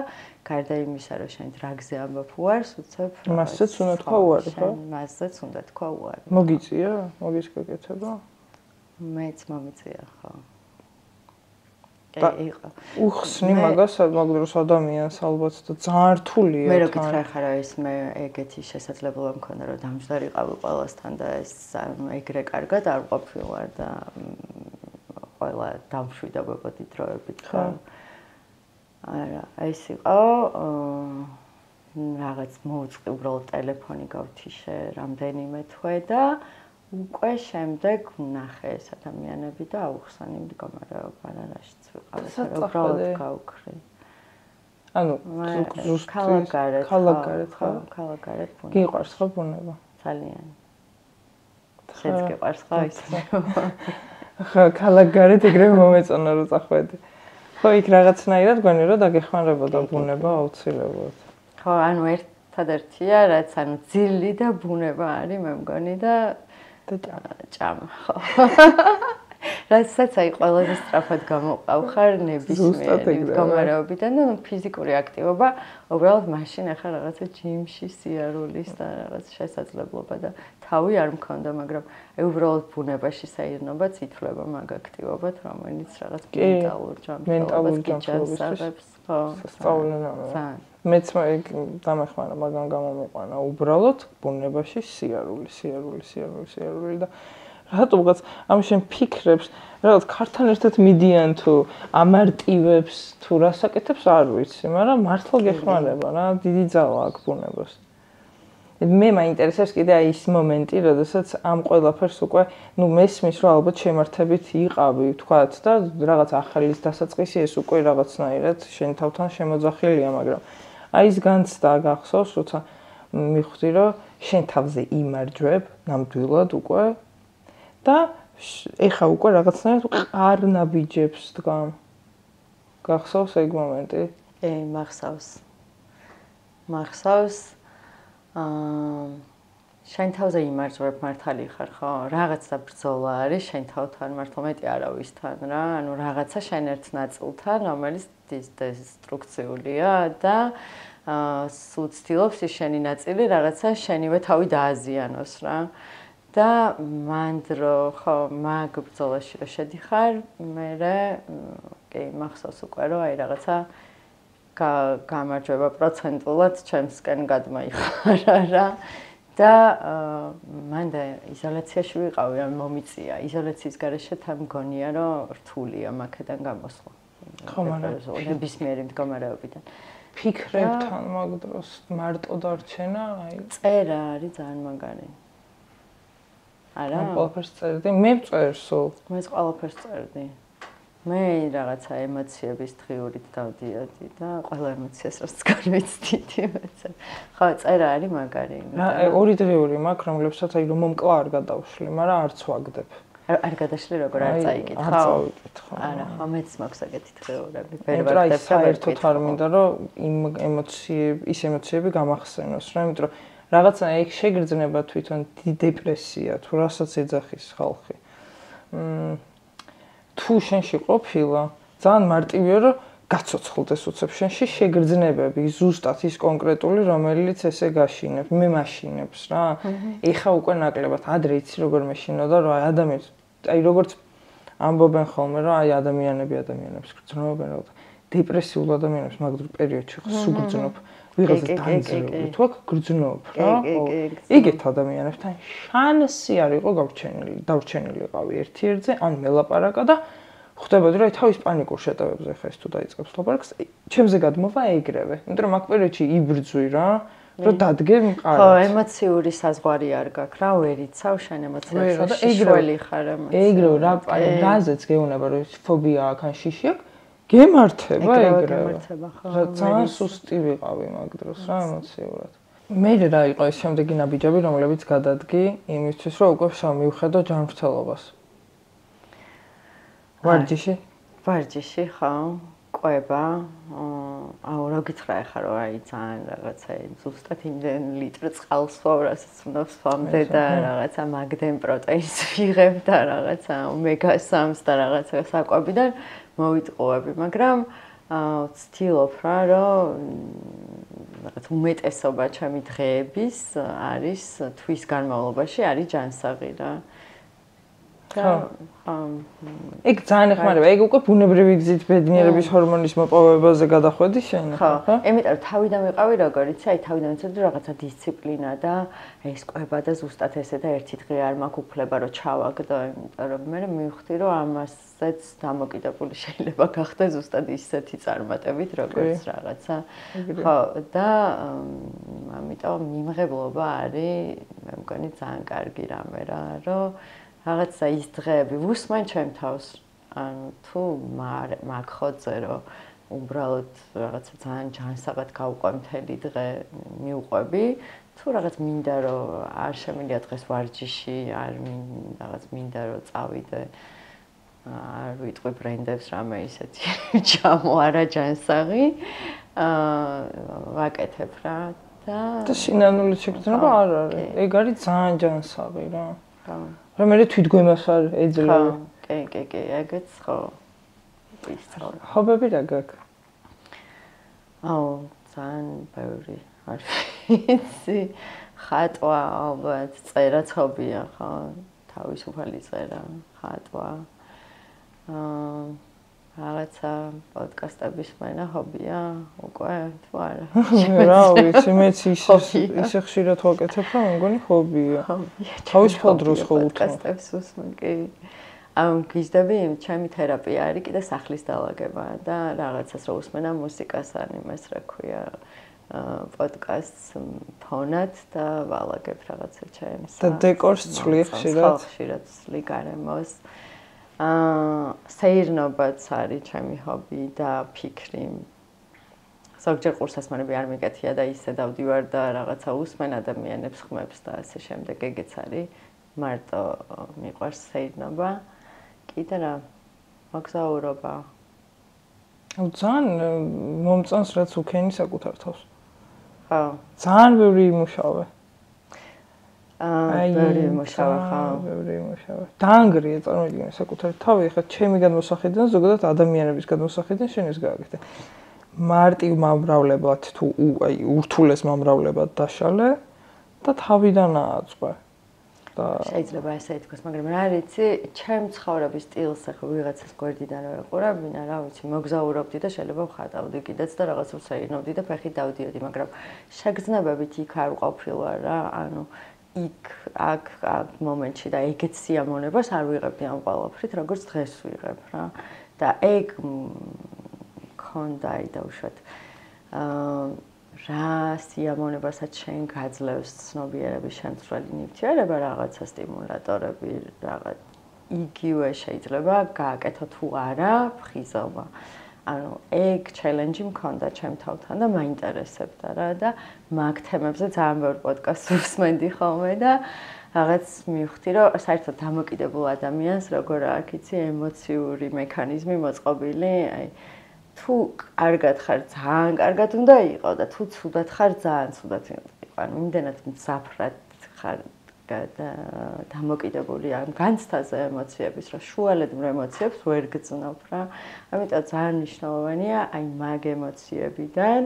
გარდა იმისა, რომ შენ დრაგზე ამბობ უარს, უცებ
მასეც უნდა თქვა უარი, ხო?
მასეც უნდა თქვა უარი.
მოგიწია? მოგის გაკეთება?
მეც მომიწია, ხო.
უხსნი მაგას მაგდროს ადამიანს ალბათ და ძალიან რთულია.
მე რო გითხრა ხარ ეს მე ეგეთი შესაძლებლობა მქონდა რომ დამჯდარიყავი ყველასთან და ეს ეგრე კარგად არ ყოფილა და ყველა დამშვიდობებოდი დროებით ხო. არა, ეს იყო რაღაც მოვწყი უბრალოდ ტელეფონი გავთიშე რამდენიმე თვე და უკვე შემდეგ ვნახე ეს ადამიანები და აუხსანი მდგომარეობა რა რაშიც ვიყავით, უბრალოდ გავქრე. ანუ ზუსტად ქალაქგარეთ ხო? ქალაქგარეთ ბუნება.
გიყვარს ხო ბუნება?
ძალიან. შეც გიყვარს ხო ის?
ხო, ქალაქგარეთ ეგრევე მომეწონა რომ წახვედი. ხო, იქ რაღაცნაირად გონი რომ დაგეხმარებოდა ბუნება აუცილებლად.
ხო, ანუ ერთადერთია რაც ანუ ძილი და ბუნება არის მე მგონი და ჭამა, ხო. რასაც აი ყველაზე სწრაფად გამოყავ ხარ ნებისმიერი მდგომარეობიდან და ფიზიკური აქტივობა უბრალოდ მაშინ ახლა რაღაცა ჯიმში სიარულის და რაღაც შესაძლებლობა და თავი არ მქონდა, მაგრამ აი უბრალოდ ბუნებაში საერთოდ ითვლება მაგ აქტივობად, რომელიც რაღაც მენტალურ ჯანმრთელობას ხო,
სწავლენა. მეც დამეხმარა მაგან გამომიყვანა უბრალოდ ბუნებაში სიარული და რატომღაც ამ შენ ფიქრებს, რაღაც ქართან ერთად მიდიან თუ ამარტივებს თუ რასაკეთებს არ ვიცი, მაგრამ მართლა გეხმარება რა, დიდი ძალა აქვს ბუნებას. მე მაინტერესებს კიდე აი ის მომენტი, როდესაც ამ ყველაფერს უკვე, მესმის რომ ალბათ შემართებით იყავი, თქვათ და რაღაც ახალის დასაწყისი ეს უკვე რაღაცნაირად შენ თავთან შემოძახილია, მაგრამ აი ის განცდა გახსოვს, როცა მივხვდი რომ შენ თავზე იმარჯვებ ნამდვილად უკვე და ეხა უკვე რაღაცნაირად ყარნაბიჯებს დგამ. გახსოვს ეგ მომენტი?
მახსოვს. შენ თავზე იმარჯვებ მართალი ხარ ხო? რაღაცა ბრძოლა არის შენ თავთან მართლა მეტი არავისთან რა. ანუ რაღაცა შენ ერთ ნაწილთან, რომელიც დესტრუქციულია და სულ ცდილობს ის შენი ნაწილი რაღაცა შენივე თავი დააზიანოს რა. და მანდრო ხო მაგ ბრძოლაში რომ შედიხარ, მე კი მახსოვს უკვე რომ აი რაღაცა გამარჯვება პროცენტულად ჩემსკენ გადმოიხარა რა. და მანდა იზოლაციაში ვიყავი, ან მომიწია. იზოლაციის გარეშე თან მგონია რომ რთულია მაქედან გამოსვლა.
ხო, მაგრამ
ნებისმიერი მდგომარეობიდან.
ფიქრებთან მაგ დროს მარტო დარჩენა, აი
წერა არის ძალიან მაგარი. არა?
ყველაფერს წერდი, მე ვწერსო.
მეც ყველაფერს წერდი. მე რაღაცა ემოციების დღიურით დავდიოდი და ყველა ემოციას რაც განვიცდიდი მეცე. ხო, წერა არის მაგარი.
ორი დღიური მაქვს, რომლებსაც აი რომ მომკლა არ გადავშლი, მაგრამ არც ვაგდებ.
არ გადაშლი როგორ არ წაიკითხავ?
არ წავიკითხავ.
არა, ხო, მეც მაქვს ეგეთი დღეურები.
ვერ ვაგდებ და საერთოდ არ მინდა რომ იმ ემოციები გამახსენოს რა, იმიტომ რომ რაღაცა ეგ შეგრძნება თვითონ დეპრესია თუ რასაც ეძახის ხალხი. თუ შენში ყოფილა, ძალიან მარტივია რომ გაცოცხლდეს უცებ შენში შეგრძნებები, ზუსტად ის კონკრეტული, რომელიც ესე გაშინებს, მე მაშინებს რა. ეხა უკვე ნაკლებად ადრე იცი როგორ მეშინოდა, რომ აი ადამიანს, აი როგორც ამბობენ ხოლმე, რომ აი ადამიანებს გრძნობენ, რა. დეპრესიულ ადამიანებს მაგ პერიოდში სულ გრძნობ. ვიღაცა დაიწყება, თუ აქ გრძნობ, რა. იგივე ადამიანებთან შანსი არ იყო დარჩენილიყავი ერთ-ერთზე, ან მელაპარაკა და ხვდებოდი რომ თავის პანიკურ შეტევებზე ხა ეს თუ დაიწყებს ლაპარაკს, ჩემზე გადმოვა ეგრევე. იმიტომ რომ აქ პერიოდში იბრძვი რა, რომ დადგე მყარად.
ხო, ემოციური საზღვარი არ გაქვს რა, ვერ იცავ შენ ემოციებს და შიშველი ხარ ემოციებში.
ეგრევე რა, რაზეც გეუბნება რომ ფობია აქ ან შიში აქვს, გემართება ეგრევე. რა ძალიან სუსტი ვიყავი მაგ დროს რა ემოციურად. მე რა იყო ეს შემდეგი ნაბიჯები, რომლებიც გადადგი იმისთვის, რომ უკვე მივხედო ჯანმრთელობას. ვარჯიში ხო, ყვება, აუ რა გითხრა ახლა რომ აი ძალიან რაღაცა ზუსტად იმდენ ლიტრი წყალს ვავრასაც უნდა ვსვამდე და რაღაცა მაგდენ პროტეინს ვიღებ და რაღაცა ომეგა-3-ს და რაღაცა საკვებიდან მოვიტყუები, მაგრამ ვცდილობ რა რომ რაღაც უმეტესობა ჩემი დღეების არის თვის განმავლობაში არის ჯანსაღი რა. ეგ ძალიან ეხმარება, ეგ უკვე ბუნებრივი გზით ბედნიერების ჰორმონის მოპოვებაზე გადახვედი შენ
ხო? იმიტომ რომ თავიდან ვიყავი როგორ იცი, აი თავიდან ვიცოდი რაღაცა დისციპლინა და ეს ყვება და ზუსტად ესე და ერთი დღე არ მაქვს უფლება რომ ჩავაგდო, იმიტომ რომ მე მივხვდი რომ ამასაც დამოკიდებული შეიძლება გახდეს ზუსტად ისეთი წარმატებით როგორც რაღაცა. ხო, და ამიტომ მიმღებლობა არის მე მგონი ძალიან კარგი რამე რა, რომ რაღაცა ის დღეები ვუსმენ ჩემ თავს. ანუ თუ მაგ ხოძე რომ უბრალოდ რაღაცა ძალიან ჯანსაღად გავყვე მთელი დღე მივყვები, თუ რაღაც მინდა რომ არ შემიძლია დღეს ვარჯიში, არ რაღაც მინდა რომ წავიდე, არ ვიტყვი ბრენდებს რამე ისეთი ჩამო არა ჯანსაღი, ვაკეთებ რა და
სინანული შეგრძნება არ არის. ეგ არის ძალიან ჯანსაღი რა. ხო. რა მე თვითგვემას არ ეძლევი.
კი, ეგეც ხო. ვისწავლე.
ჰობები რა გაქვს?
აუ, ძალიან ბევრი. არ ვიცი. ხატვა, ალბათ, წერა ჰობია, ხო? თავისუფალი წერა, ხატვა. რაღაცა პოდკასტების მენა ჰობია, უკვე თუ არა.
რა ვიცი, მეც ისე ხშირად ვაკეთებ, რომ მგონი ჰობია. თავისუფალ დროს ხო უთმობ.
პოდკასტებს უსმენ, კი. გიზდები, ჩემი თერაპია არის კიდე სახლის დაალაგება და რაღაცას რო უსმენა მუსიკას, ან იმას რა ქვია, პოდკასტს ფონად და ვალაგებ რაღაცა ჩემს.
და დეკორს ცვლი ხშირად.
ხშირად ცვლი გარემოს. სეირნობაც არის ჩემი ჰობი და ფიქრი. ზოგჯერ ყურსასმენები არ მიკეთია და ისე დავდივარ და რაღაცა უსმენ ადამიანებს ხმებს და ასე შემდეგ. ეგეც არის მარტო მიყვარს სეირნობა. კიდე რა მოგზაურობა.
ძალიან მომწონს რაც უქენი საკუთარ თავს.
ხო.
ძალიან ბევრი იმუშავე.
ბევრი იმუშავე, ხო.
ბევრი იმუშავე. დაანგრია წარმოგიდგენე საკუთარი თავი, ეხლა ჩემი გადმოსახედიდან ზოგადად ადამიანების გადმოსახედიდან შენ ის გააკეთე. მარტივ მომრავლებად თუ აი ურთულეს მომრავლებად დაშალე და თავიდან ააწყვე.
შეიძლება ესე ითქვას, მაგრამ რა ვიცი, ჩემ ცხოვრების სტილს ახლა ვიღაცას გვერდიდან რო ეყურებინა, რა ვიცი, მოგზაურობდი და შეიძლება ვხატავდი კიდეც და რაღაც ვსეირნობდი და ფეხით დავდიოდი, მაგრამ შეგრძნებებით იქ არ ვყოფილვარ რა, ანუ იქ აქ მომენტში და ეგეც სიამონებას არ ვიღებდი ამ ყველაფრით, როგორც დღეს ვიღებ რა. და ეგ მქონდა დაუშვათ რა სიამონებასაც შენ გაძლევს ცნობიერების შემცვლელი ნივთიერება, რაღაცა სტიმულატორები, რაღაც იგივე შეიძლება გააკეთო თუ არა ფხიზობა. ანუ ეგ ჩელენჯი მქონდა ჩემ თავთან და მაინტერესებდა რა და მაგ თემებზე ძალიან ბევრ პოდკასტს ვსმენდი ხოლმე და რაღაც მივხვდი, რომ საერთოდ დამოკიდებულ ადამიანს როგორ აქვს იცი ემოციური მექანიზმი მოწყობილი, აი თუ კარგად ხარ, ძალიან კარგად უნდა იყო და თუ ცუდად ხარ, ძალიან ცუდად იყო. ანუ იმდენად მძაფრად ხარ დამოკიდებული ამ განცდაზე ემოციების, რომ შუალედ ემოციებს ვერ გწნობ რა. ამიტომ ძალიან მნიშვნელოვანია აი მაგ ემოციებიდან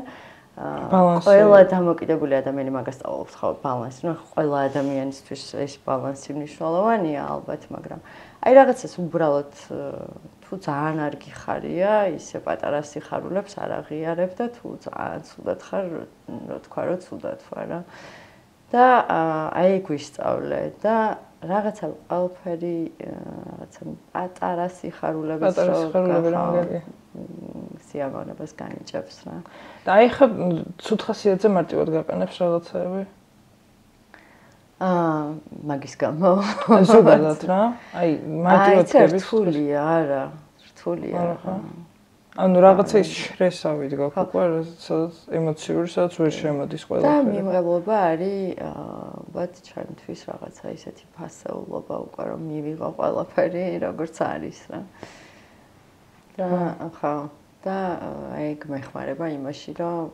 ყველა დამოკიდებული ადამიანი მაგას სწავლობს ხო ბალანსი. ნუ ყველა ადამიანისთვის ეს ბალანსი მნიშვნელოვანია ალბათ, მაგრამ აი რაღაცას უბრალოდ თუ ძალიან არ გიხარია, ისე პატარა სიხარულებს არ აღიარებ და თუ ძალიან ცუდად ხარ, რო თქვა რომ ცუდად ვარ რა. და აი გვისწავლე და რაღაცა ყველაფერი რაღაცა პატარა სიხარულების სიამოვნებას განიჭებს რა.
და აი ხა ცუდ ხასიათზე მარტივად გაყენებს რაღაცაები?
მაგის გამო.
ზოგადად რა. აი მარტივად გების
რთულია არა. რთულია.
ანუ რაღაცა ის შრესავით გაქვს უკვე, სადაც ემოციური, სადაც ვერ შემოდის ყველაფერი.
და მიმღებლობა არის ალბათ ჩემთვის რაღაცა ისეთი ფასეულობა უკვე რომ მივიღო ყველაფერი როგორც არის რა. და ხო, და ეგ მეხმარება იმაში, რომ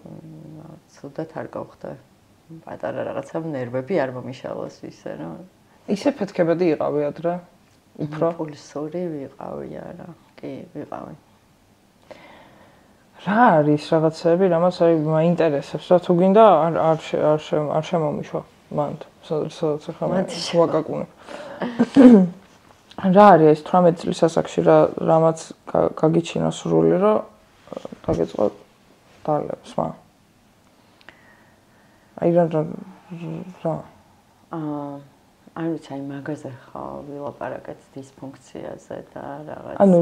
ცუდად არ გავხდე. პატარა რაღაცა ნერვები არ მომიშალოს ისე რა.
ისე ფეთქებადი იყავი ადრე? უფრო
პულსური ვიყავი არა. კი, ვიყავი.
რა არის რაღაცები, რამაც აი მაინტერესებს, რა თუ გინდა არ შემომიშვა მანდ, სადაც ახლა ვაკაკუნებ. რა არის ეს 18 წლის ასაკში რამაც გაგიჩინა სრული, რომ დაგეწყო დალებს, მა. აი რა.
არ ვიცი, აი მაგაზე ხო ვილაპარაკეთ დისფუნქციაზე და რაღაც.
ანუ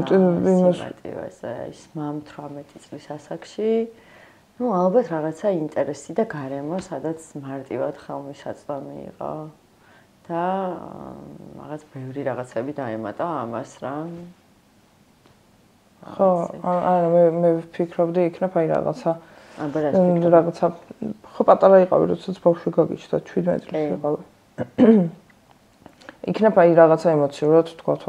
სიმატივაზე, ის მამ 18 წლის ასაკში, ну, ალბათ რაღაცა ინტერესი და გარემო, სადაც მარტივად ხელმისაწვდომი იყო. და რაღაც ბევრი რაღაცები დაემატა ამას რა.
ხო, არა მე ვფიქრობდი იქნებ აი რაღაცა ხო პატარა იყავი, როდესაც ბავშვი გაგიჩნდა 17 წლის იყავი. იქნებ აი რაღაცა ემოციურად თქვათ,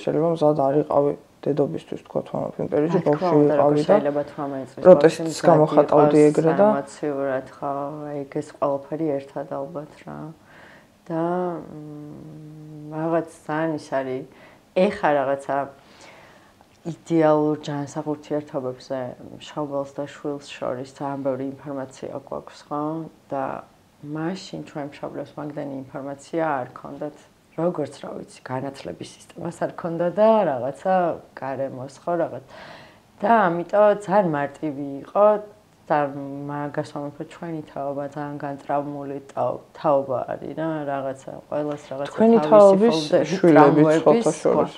შეიძლება მზად არ იყავი დედობისთვის თქვათ, იმ პერიოდში ბავშვი იყავი და
შეიძლება 18 წლის
პროტესტს გამოხატავდი ეგრე და
ემოციურად ხო, ეგ ეს ყველაფერი ერთად ალბათ რა. და რაღაც ძალიან ის არის ეხა რაღაცა იდეალურ ჯანსაღ ურთიერთობებზე მშობელს და შვილს შორის ძალიან ბევრი ინფორმაცია გვაქვს ხო და მაშინ ჩვენ მშობლებს მაგდენი ინფორმაცია არ ქონდათ როგორც რა ვიცი განათლების სისტემას არ ქონდა და რაღაცა გარემოს ხო რაღაც და ამიტომ ძალიან მარტივი იყო და მაგას ვამბობ ჩვენი თაობა ძალიან განტრაუმული თაობა არის რა რაღაცა ყველას რაღაცა
ჩვენი თაობის შვილები ცოტა შორის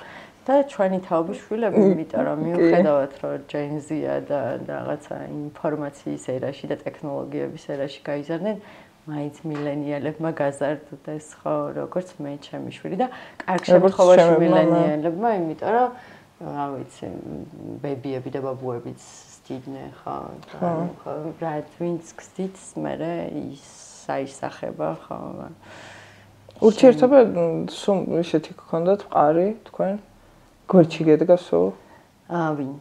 და ჩვენი თაობის შვილები იმიტომ რომ მიუხედავად რომ ჯენზია და რაღაცა ინფორმაციის ერაში და ტექნოლოგიების ერაში გაიზარდნენ მაინც მილენიალებმა გაზარდდეს ხო როგორც მე ჩემი შვილი და კარგ შემთხვევაში მილენიალებმა იმიტომ რომ რა ვიცი ბებიები და ბაბუებიც გძდიდნენ ხო რა ვინც გძდით მე ის საისახება ხო
ურთიერთობა სულ ისეთი გქონდათ მყარი თქვენ გვერდში გედგა სულ
ვინ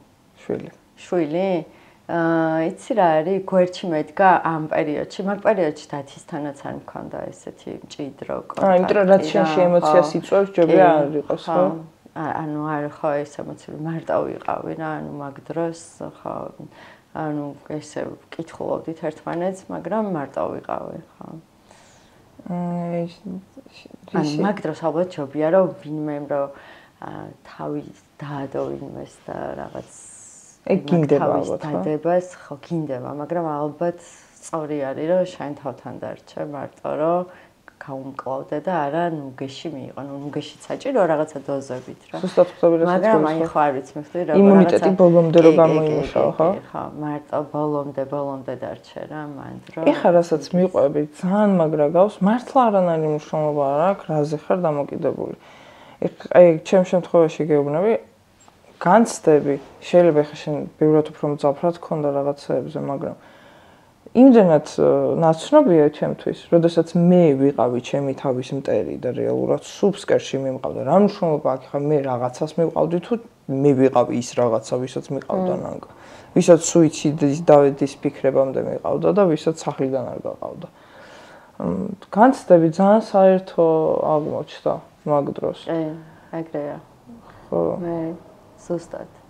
შვილი
იცი რა არის გვერდში მედგა ამ პერიოდში მაგ პერიოდში დათისთანაც არ მქონდა ესეთი მჭიდრო კონტაქტი
იმიტომ რომ რაც შენში ემოციას იწვევს ჯობია არ იყოს ხო
ანუ არ ხო ეს ემოციები მარტო ვიყავი რა ანუ მაგ დროს ხო ანუ ესე ვკითხულობდით ერთმანეთს მაგრამ მარტო ვიყავი ხო მაგ დროს ალბათ ჯობია რომ ვინმე რომ თავის დაადო ვინმეს და რაღაც ეგ გინდება ალბათ ხო დადებას ხო გინდება მაგრამ ალბათ სწორი არის რომ შენ თავთან დარჩე მარტო რომ გაუმკლავდე და არა ნუგეში მიიღო ნუგეშიც საჭირო რაღაცა დოზებით რა
ზუსტად ხდები რასაც
მაგრამ აი ხო არ ვიცი მიხდი რა
იმუნიტეტი ბოლომდე რომ გამოიმუშაო ხო
ხო მარტო ბოლომდე დარჩე რა მან დრო
ეხა რასაც მიყვები ძალიან მაგრა გავს მართლა არანაირი მნიშვნელობა არ აქვს რაზე ხარ დამოკიდებული აი ჩემ შემთხვევაში გეუბნები განცდები შეიძლება ხა შენ ბევრად უფრო მძაფრად გქონდა რაღაცეებზე მაგრამ იმდენად ნაცნობია ჩემთვის, როდესაც მე ვიყავი ჩემი თავის მტერი და რეალურად სუბსკერში მიმყავდა. რა მნიშვნელობა აქვს ხა მე რაღაცას მივყავდი თუ მე ვიყავი ის რაღაცა, ვისაც მიყავდა ნანკა. ვისაც სუიციდის დავედის ფიქრებამდე მიყავდა და ვისაც სახლიდან არ გაყავდა. განცდები ძალიან საერთო აღმოჩნდა მაგ დროს.
ეგრეა. ხო. მე ზუსტად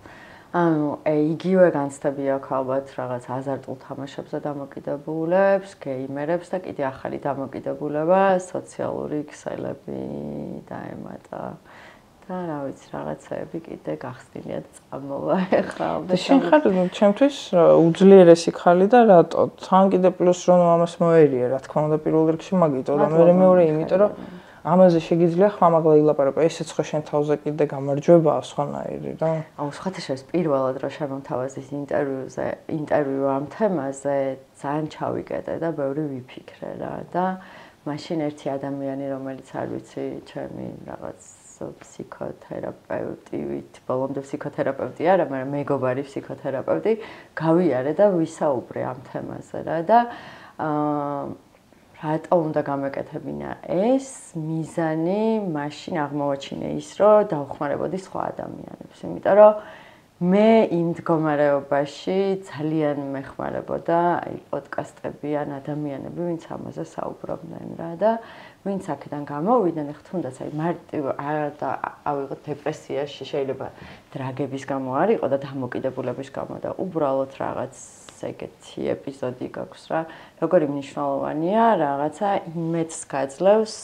ანუ იგივე განცდები აქვს ალბათ რაღაც აზარტულ თამაშებზე დამოკიდებულებს, გეიმერებს და კიდე ახალი დამოკიდებულება სოციალური ქსელები დაემატა და რა ვიცი რაღაცები კიდე გახსნილიათ წამოვა ეხლა
და შენ ხარ ჩემთვის უძლიერესი ხალი და რატო? თან კიდე პლუს რომ ამას მოერია რა თქმა უნდა პირველ რიგში მაგიტო და მეორე იმიტომ რომ ამაზე შეგიძლია ხმამაღლა ილაპარაკო. ესეც ხო შენ თავზე კიდე გამარჯვებაა სხვანაირი რა.
აუ სხვათა შორის პირველად რომ შემოთავაზეს ინტერვიუ ამ თემაზე ძალიან ჩავიკეტე და ბევრი ვიფიქრე რა და მაშინ ერთი ადამიანი რომელიც არ ვიცი ჩემი რაღაც ფსიქოთერაპევტივით ბოლომდე ფსიქოთერაპევტი არა მაგრამ მეგობარი ფსიქოთერაპევტი გავიარე და ვისაუბრე ამ თემაზე რა და რატო უნდა გამეკეთებინა ეს მიზანი მაშინ აღმოვაჩინე ის რომ დავხმარებოდი სხვა ადამიანებს იმიტომ რომ მე იმ მდგომარეობაში ძალიან მეხმარებოდა აი პოდკასტები ან ადამიანები ვინც ამაზე საუბრობდნენ რა და ვინც აქედან გამოვიდნენ ეხლა თუნდაც აი მარტივ ავიღოთ დეპრესიაში შეიძლება დრაგების გამო არ იყო და დამოკიდებულების გამო და უბრალოდ რაღაც ეგეთი ეპიზოდი გაქვს რა. როგორი მნიშვნელოვანია რაღაცა იმედს გაძლევს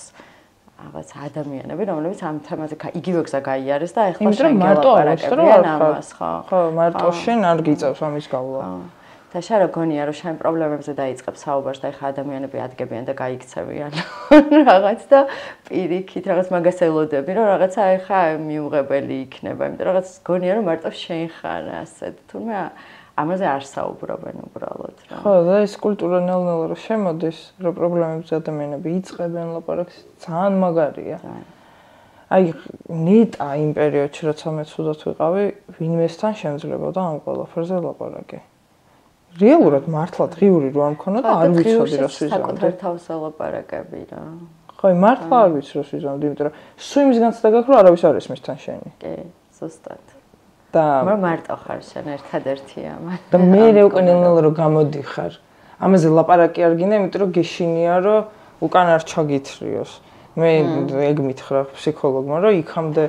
რაღაც ადამიანები, რომლებიც ამ თემაზე იგივე გზა გაიარეს და ეხლა შენ გელაპარაკებიან ამას, ხო?
ხო, მარტო შენ არ გიწევს ამის გავლა.
და შენ რა გონია რომ შენ პრობლემებზე დაიწყებ საუბარს და ეხლა ადამიანები ადგებიან და გაიქცევიან რაღაც და პირიქით რაღაც მაგას ელოდები რომ რაღაცა ეხლა მიუღებელი იქნება, იმიტომ რაღაც გონია რომ მარტო შენ ხარ ასე თუმცა ამაზე არ საუბრობენ უბრალოდ რა.
ხო, და ეს კულტურა ნელ-ნელა რომ შემოდის, რომ პრობლემებზე ადამიანები იწყებენ ლაპარაკს, ძალიან მაგარია. აი, ნეტა იმ პერიოდში, როცა მე ცუდად ვიყავი, ვინმესთან შემძლებოდა ამ ყველაფერზე ლაპარაკი. რეალურად მართლა დღიური რო არ მქონოდა და არ ვიცოდი რა სვიზავდი.
საკუთარ თავს ელაპარაკები რა.
ხო, მართლა არ ვიცი რა სვიზავდი, იმიტომ რომ სულ იმის განცდა გაქვს, რომ არავის არ ესმისთან შენი.
კი, ზუსტად.
და
მარტო ხარ შენ ერთადერთია მან.
და მე უკვე ნელ-ნელა რომ გამოდიხარ. ამაზე ლაპარაკი არ გინდა, იმიტომ რომ გეშინია რომ უკან არ ჩაგითრიოს. მე ეგ მითხრა ფსიქოლოგმა, რომ იქამდე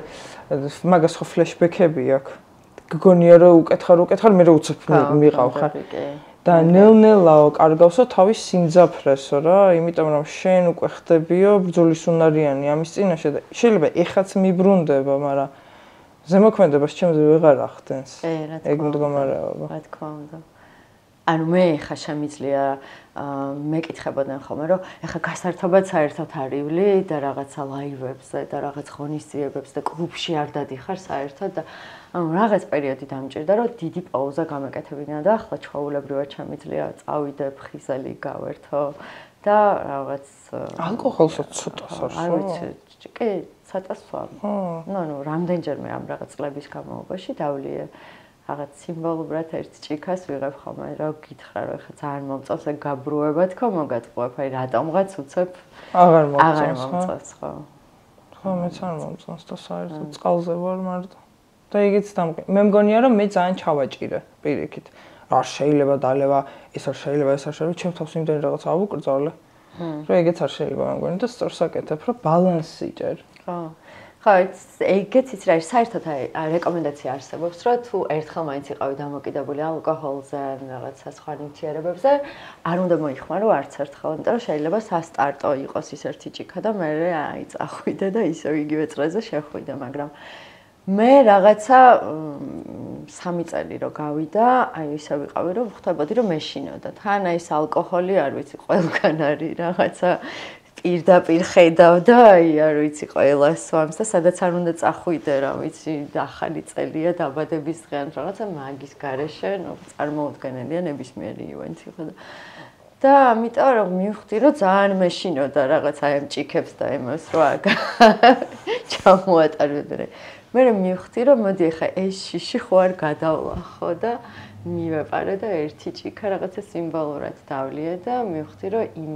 მაგას ხო ფლეშბექები აქვს. გგონია რომ უკეთხარ, მე უცებ მიყავ ხარ. და ნელ-ნელა კარგავსო თავის სიმძაფრესო რა, იმიტომ რომ შენ უკვე ხდებიო ბრძოლის უნარიანი ამის წინაშე და შეიძლება ეხაც მიბრუნდება, მაგრამ ზემოქმედებას ჩემზე ვეღარ ახდენს. ეგ მდგომარეობა.
რა თქმა უნდა. ანუ მე ხა შემიძლია მეკითხებოდნენ ხოლმე რომ ეხა გასართობად საერთოდ არივლი და რაღაცა ლაივებზე და რაღაც ღონისძიებებს და კლუბში არ დადიხარ საერთოდ და ანუ რაღაც პერიოდი დამჭირდა რომ დიდი პაუზა გამეკეთებინა და ახლა ჩვეულებრივად შემიძლია წავიდე ხიზელი გავერთო და რაღაც
ალკოჰოლსაც ცოტა საშუალო.
არ ვიცი, კი, ცოტა სვამ. ნუ რამდენჯერმე ამ რაღაც წლების განმავლობაში დავლიე რაღაც სიმბოლურად ერთ ჭიქას ვიღებ ხოლმე, რა გითხრა, რომ ეხლა ძალიან მომწონს ეგ გაბრუება თქო, მოგატყუებ, აი რატომღაც უცებ
აღარ მომწონს,
ხო.
ხო, მეც არ მომწონს და საერთოდ წყალზე ვარ მარტო. და იგიც დამყი. მე მგონია რომ მე ძალიან ჩავაჭირე პირიქით. არ შეიძლება დალევა, ეს არ შეიძლება, ეს არ შეიძლება, ჩემ თავს იმდენი რაღაცა ავუკრძალე. რომ ეგეც არ შეიძლება მე მგონი და სწორს აკეთებ, რომ ბალანსი იჭერ.
ხო. ხო, ეგეც იცი რა, საერთოდ რეკომენდაცია არსებობს, რომ თუ ერთხელ მაინც იყავი დამოკიდებული ალკოჰოლზე, რაღაცა სხვა ნივთიერებებზე, არ უნდა მოიხმარო არც ერთხელ, იმიტომ რომ შეიძლება სასტარტო იყოს ის ერთი ჭიქა და მე აი წახვიდე და ისევ იგივე წრეზე შეხვიდე, მაგრამ მე რაღაცა 3 წელი რო გავიდა, აი ისე ვიყავი, რომ ხვდებოდი, რომ მეშინოდა. თან აი ეს ალკოჰოლი არ ვიცი, ყველგან არის რაღაცა პირდაპირ ხედავ და აი არ ვიცი ყველა სვამს და სადაც არ უნდა წახვიდე რა ვიცი ახალი წელია დაბადების დღე ან რაღაცა მაგის გარეშე ნუ წარმოუდგენელია ნებისმიერი ივენთი ხო და ამიტომ რომ მივხვდი რომ ძალიან მეშინოდა რაღაცა ამ ჭიქებს და იმას რო ჩამოატარებდე მე მივხვდი რომ მოდი ახლა ეს შიში ხო არ გადავლახო და მივეპარე და ერთი ჭიქა რაღაცა სიმბოლურად დავლიე და მივხვდი რომ იმ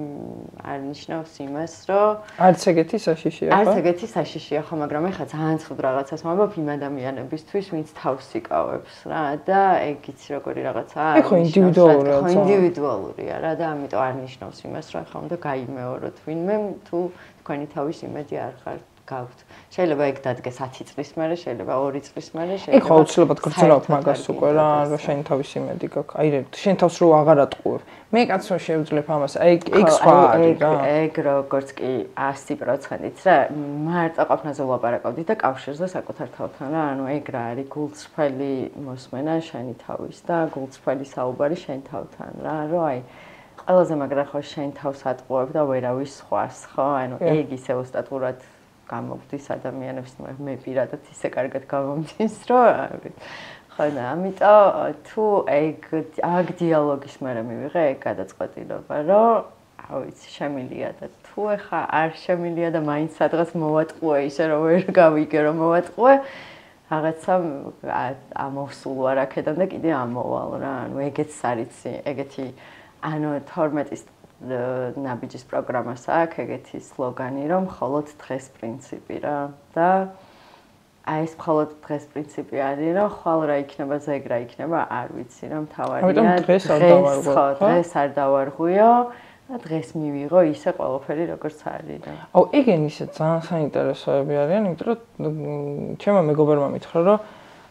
არნიშნავს იმას რომ
არც ეგეთი საშიშია ხო?
არც ეგეთი საშიშია ხო, მაგრამ ეხლა ძალიან ცხად რაღაცას მომბობ იმ ადამიანებისთვის, ვინც თავს იკავებს რა და ეგ იცი როგორი რაღაცაა.
ეგ ხო ინდივიდუალურია.
ხო ინდივიდუალურია რა და ამიტომ არნიშნავს იმას რომ ეხლა უნდა გაიმეოროთ ვინმე თუ თქვენი თავის იმედი არ ხართ. გავთ. შეიძლება ეგ დადგეს 10 წლის მერე, შეიძლება 2 წლის მერე, შეიძლება.
ეგ ხო უცლებად გრძნობ მაგას უკვე რა, რომ შენ თავის იმედი გაქვს. აი შენ თავს რო აღარ ატყუებ. მე კაც რო შევძლებ ამას, აი ეგ სხვა არის რა.
ეგ როგორც კი 100%-ით რა, მარტო ყოფნაზე ვლაპარაკობდი და კავშირზე საკუთარ თავთან რა, ანუ ეგ რა არის გულწრფელი მოსმენა შენი თავის და გულწრფელი საუბარი შენ თავთან რა, რომ აი ყველაზე მაგრა ხო შენ თავს ატყუებ და ვერავის სხვას, ხო? ანუ ეგ ისე უსტატურად გამოგდის ადამიანებს მე პირადად ისე კარგად გამომდის რომ ხო და ამიტომ თუ ეგ დიალოგის მერე მივიღე ეგ გადაწყვეტილება რომ რა ვიცი შემილია და თუ ეხა არ შემილია და მაინც სადღაც მოვატყუე ისე რომ ვერ გავიგე რომ მოვატყუე რაღაცა ამოვსულ ვარ აქედან და კიდე ამოვალ რა ანუ ეგეც არიცი ეგეთი ანუ 12-ის ნაბიჯის პროგრამას აქვს ეგეთი სლოგანი რომ მხოლოდ დღეს პრინციპი რა და აი ეს მხოლოდ დღეს პრინციპი არის რომ ხვალ რა იქნება ზეგ რა იქნება არ ვიცი რომ თავარია
დღეს არ დავარღვიო
დღეს არ დავარღვიო და დღეს მივიღო ისე ყველაფერი როგორც არის რა
აუ ეგენ ისე ძალიან საინტერესოები არიან იმიტომ რომ ჩემო მეგობარმა მითხრა რომ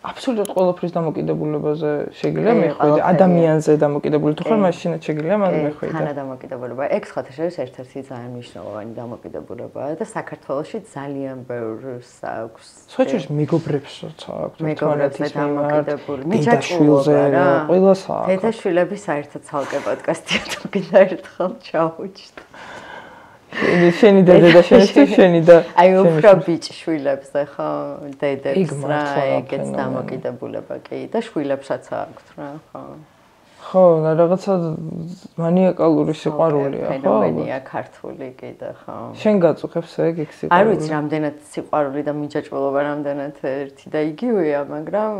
აბსოლუტურად ყველაფრის დამოკიდებულებაზე შეგიძლია მეხვიდე ადამიანზე დამოკიდებული თუ ხარ მაშინაც შეგიძლია მაგ მეხვიდე
თანა დამოკიდებულება ეგ სხვათა შორის ერთ-ერთი ძალიან მნიშვნელოვანი დამოკიდებულებაა და საქართველოში ძალიან ბევრს აქვს
სხვათა მეგობრებსაც აქვს
მეგობრებზე დამოკიდებული მიჯაჭულობა რა
ყველას აქვს
დედაშვილები საერთოდ ცალკე პოდკასტია თუ კიდე ერთხელ ჩაუჭდა
შენი და შენი და
აი უფრო ბიჭშვილებზე ხო დედებს რა ეგეც დამოკიდებულება კი და შვილებსაც აქვს რა ხო
ხო რაღაცა მანიაკალური სიყვარულია ხო
ფენომენია ქართული კიდე ხო
შენ გაწუხებს ეგ სიყვარული
არ ვიცი რამდენად სიყვარული და მიჯაჭვულობა რამდენად ერთი და იგივეა მაგრამ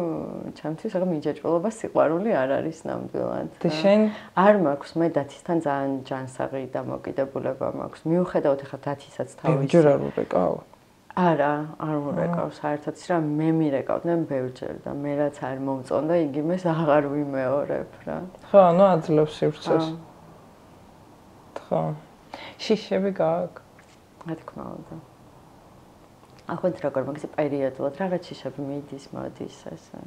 ჩემთვის რა მიჯაჭვულობა სიყვარული არ არის ნამდვილად
და შენ
არ მაქვს მე დათისთან ძალიან ჯანსაღი დამოკიდებულება მაქვს მიუხედავად ეხლა დათისაც თავის
ჯერ არ ურეკავ
არა არ მორეკავ საერთოდ ის რა მე მირეკავდნენ ბევრჯერ და მე რაც არ მომწონდა იგი მეს აღარ ვიმეორებ რა
ხო ნუ აძლევს სივრცეს ხო შიშები გაქვს
რა თქმა უნდა ახლა როგორ მაგის პერიოდულად რაღაც შიშები მიდის მოდის ესე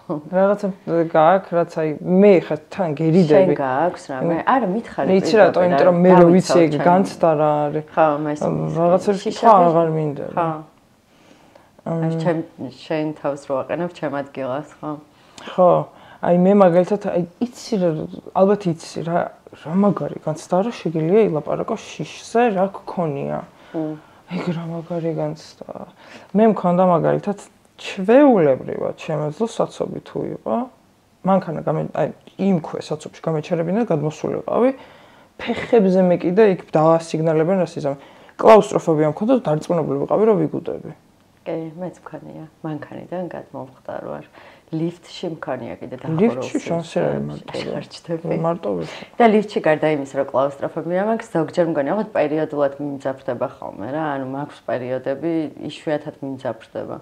რაღაცა გაქვს რაც აი მე ხა თან გერიდები
შენ გაქვს რამე არა მითხარი
იცი რატო იმიტომ რომ მე რო ვიცი ეგ განცდა რა არის
ხო მას
რაღაცა სხვა აღარ მინდა
ხო აი შენ თავს რო აყენებ ჩემ ადგილას ხო
ხო აი მე მაგალითად აი იცი ალბათ იცი რა მაგარი განცდა რა შეგიძლია ილაპარაკო შიშზე რა გქონია ეგ რა მაგარი განცდა მე მქონდა მაგალითად ჩვეულებრივად შემეძლო საცობი თუ იყო მანქანა აი იმ ქვესაცობში გამეჩერებინა და გადმოსულიყავი ფეხებზე მე კიდე იქ დაასიგნალებენ რას იზამ კლაუსტროფობია მქონდა და დარწმუნებული ვიყავი რომ ვიგუდები
კი, მეც მქონია. მანქანიდან გადმოვხდარ ვარ. ლიფტში მქონია კიდე
დაახლოებით. ლიფტში შანსი არ
მარტო.
მარტო.
და ლიფტში გარდა იმის, რომ კლაუსტროფობია მაქვს, ზოგჯერ მგონია, რომ პერიოდულად მიმძაფრდება ხოლმე რა, ანუ მაქვს პერიოდები, იშვიათად მიმძაფრდება.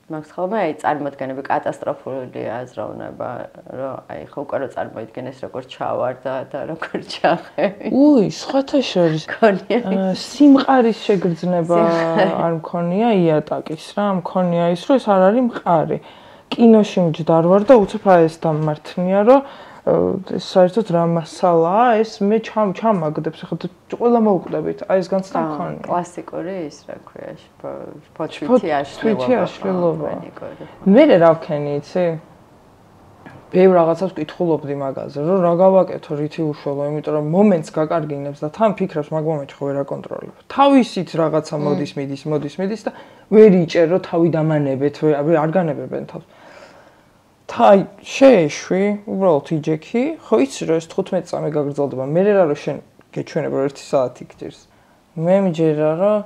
მაქვს ხოლმე აი წარმოდგენები კატასტროფულია აზროვნება, რომ აი ხო უკვე რომ წარმოიდგენეს როგორ ჩავარდა და როგორ ჩახევი.
სხვათა შორის სიმყარის შეგრძნება არ მქონია იატაკის რა, მქონია ის, რომ ეს არ არის მყარი. კინოში მჯდარ ვარ და უცებ ეს დამმართნია, რომ ეს საერთოდ რა მასალაა, ეს მე ჩამაგდებს, ხო ყველა მოუკვდებით, აი ეს განცდა მქონია.
კლასიკური ის რა ქვია, თვითი აშლილობა.
მე რა ვქენი, იცი? ბევრ რაღაცას ვკითხულობდი მაგაზე, რომ რა გავაკეთო, რითი უშველო, იმიტომ რომ მომენტს გაკარგინებს და თან ფიქრებს მაგ მომენტში ხო ვერ აკონტროლებ. თავისით რაღაცა მოდის და ვერ იჭერ, რომ თავი დამანებეთ, არ განებებენ თავს. თაი შეეშვი, უბრალოდ იჯექი, ხო იცი რომ ეს 15 წამი გაგრძელდება. მე რა რომ შენ გეჩვენება რომ 1 საათი გჭირს. მე მიჯერა რომ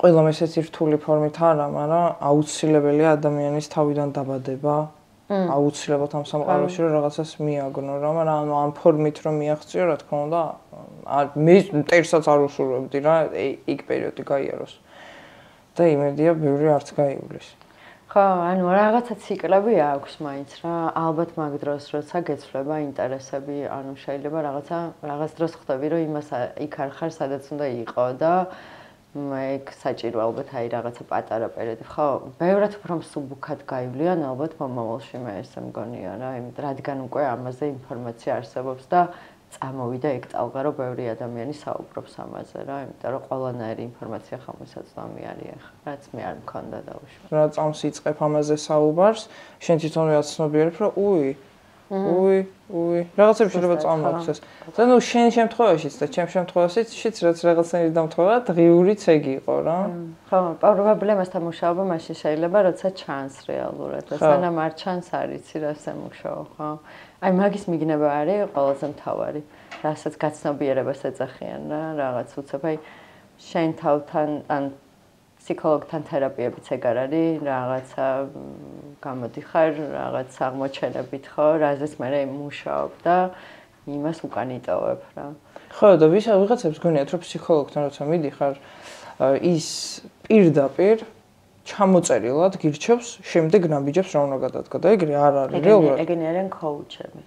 ყველა ესეც რთული ფორმით არა, მაგრამ აუცილებელია ადამიანის თავიდან დაბადება. აუცილებლად ამ სამყაროში რომ რაღაცას მიაგნო რა, მაგრამ ანუ ამ ფორმით რომ მიაღწიო, რა თქმა უნდა, მე მტერსაც არ უსურვებდი რა, იქ პერიოდი გაიაროს. და იმედია, ბევრი არც გაივლის.
ხო, ანუ რაღაცა ციკლები აქვს მაინც რა, ალბათ მაგ დროს როცა გეცვლება ინტერესები, ანუ შეიძლება რაღაც დროს ხვდები, რომ იმას იქ არ ხარ, სადაც უნდა იყო და მე საჭირო ალბათ აი რაღაცა პატარა პერიოდი. ხო, ბევრად უფრო მსუბუქად გაივლიან ალბათ მომავალში მე ესე მგონია რა, იმიტომ რადგან უკვე ამაზე ინფორმაცია არსებობს და წამოვიდა ეგ ტალღა, რომ ბევრი ადამიანი საუბრობს ამაზე რა, იმიტომ რომ ყველანაირი ინფორმაცია ხმასაწვდომი არის ახლა, რაც მე არ მქონდა დაუშვათ.
რა წამს იწყებ ამაზე საუბარს, შენ თვითონვე აცნობიერებ, რომ რაღაცები შეიძლება წამოაქვს. და ნუ შენ შემთხვევაშიც და ჩემ შემთხვევაშიც რაც რაღაცნაირი დამთხოვა, დღიურიც ეგ იყო რა.
ხო, პრობლემასთან მუშაობა მაშინ შეიძლება, როცა ჩანს რეალურად და სანამ არ ჩანს არ იცი რა სამუშაო, ხო? აი მაგის მიგნება არის ყველაზე მთავარი, რასაც გაცნობიერებას ეძახიან რა, რაღაც უცებ აი შენ თავთან ან ფსიქოლოგთან თერაპიებიც ეგ არ არის, რაღაცა გამოდიხარ, რაღაც აღმოჩენებით ხო, რაზეც მე მუშაობ და იმას უკან იტოვებ რა.
ხო, და ვიღაცებს გონიათ, რომ ფსიქოლოგთან როცა მიდიხარ, ის პირდაპირ ჩამოწერილად გირჩევს, შემდეგ ნაბიჯებს რა უნდა გადადგა და ეგრე არ არის რეალურად.
ეგენი არიან ქოუჩები.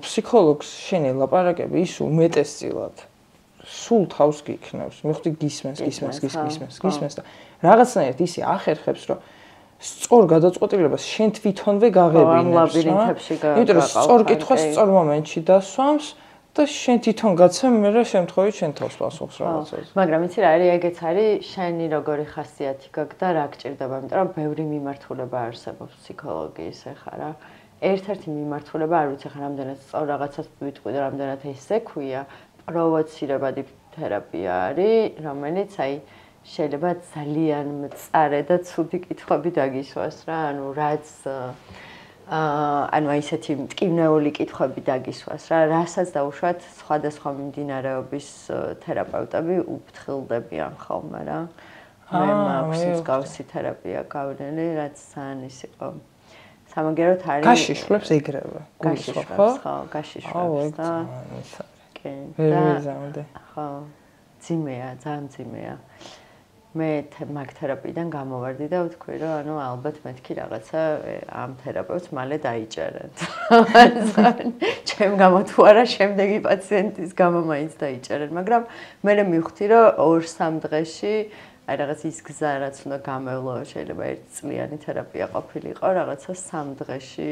ფსიქოლოგს შენ ელაპარაკები ის უმეტესწილად სულ თავს გიქნევს. მივხვდი გისმენს და რაღაცნაირად ისე ახერხებს, რომ სწორ გადაწყვეტილებას შენ თვითონვე გაღებინებს რა. იმიტომ რომ სწორ კითხვას სწორ მომენტში დასვამს და შენ თვითონ გაცემ მე რა შემთხვევით შენ თავს პასუხს რაღაცაზე.
მაგრამ იცი რა არის, ეგეც არის შენი როგორი ხასიათი გაქვს და რა გჭირდება, იმიტომ რომ ბევრი მიმართულება არსებობს ფსიქოლოგიის ახლა რა. ერთ-ერთი მიმართულება არ ვიცი ხა რამდენად სწორ რაღაცას ვიტყვი და რამდენად ესე ქვია, პროვოცირებადი თერაპია არის, რომელიც აი შეიძლება ძალიან მწარე და ცუდი კითხვები დაგისვას რა, ანუ რაც ანუ ისეთი მტკივნეული კითხვები დაგისვას რა, რასაც დაუშვათ სხვადასხვა მიმდინარეობის თერაპევტები უფრთხილდებიან ხოლმე რა. მე მაქვს მსგავსი თერაპია გავლილი, რაც ძალიან ის იყო. სამაგეროთ არის
გაშიშვლებს ეგრევე.
გაშიშვლებს, ხო, გაშიშვლებს და კი. ხო, ძიმეა, ძალიან ძიმეა. მე მაგ თერაპიიდან გამოვარდი და ვთქვი, რომ ანუ ალბათ მეთქი რაღაცა ამ თერაპევტს მალე დაიჭერეთ. ჩემ გამო თუ არა, შემდეგი პაციენტის გამო მაინც დაიჭერეთ, მაგრამ მე მივხვდი, რომ 2-3 დღეში აი რაღაც ის გზა რაც უნდა გამევლო, შეიძლება 1 წლიანი თერაპია ყოფილიყო, რაღაცა 3 დღეში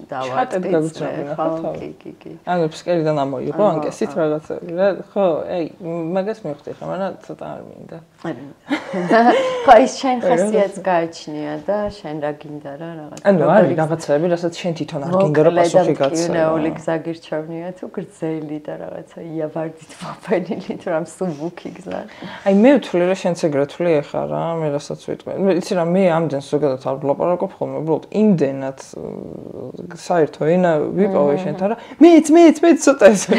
დავატკიცე, ხო, კი.
ანუ ფსკერიდან ამოიღო ანკესით რაღაცები რა, ხო, აი, მაგას მივხვდი ხა, მაგრამ ცოტა არ მინდა.
ხო, ის შენ ხასიათს გააჩნია და შენ რა გინდა რა რაღაცა.
ანუ არის რაღაცები, რასაც შენ თვითონ არ გინდა რომ პასუხი გაცე.
მტკივნეული გზა გირჩევნია თუ გრძელი და რაღაცა იავარდით მოფენილი თუ რამ სუბუქი გზა.
აი მე ვთვლი რომ შენც ეგრეთვლი ეხა რა, მე რასაც ვიტყვი. იცი რა, მე ამდენ ზოგადად არ ვლაპარაკობ ხოლმე, უბრალოდ იმდენად საერთო ენა ვიპოვე შენთან რა. მეც ცოტა ესე.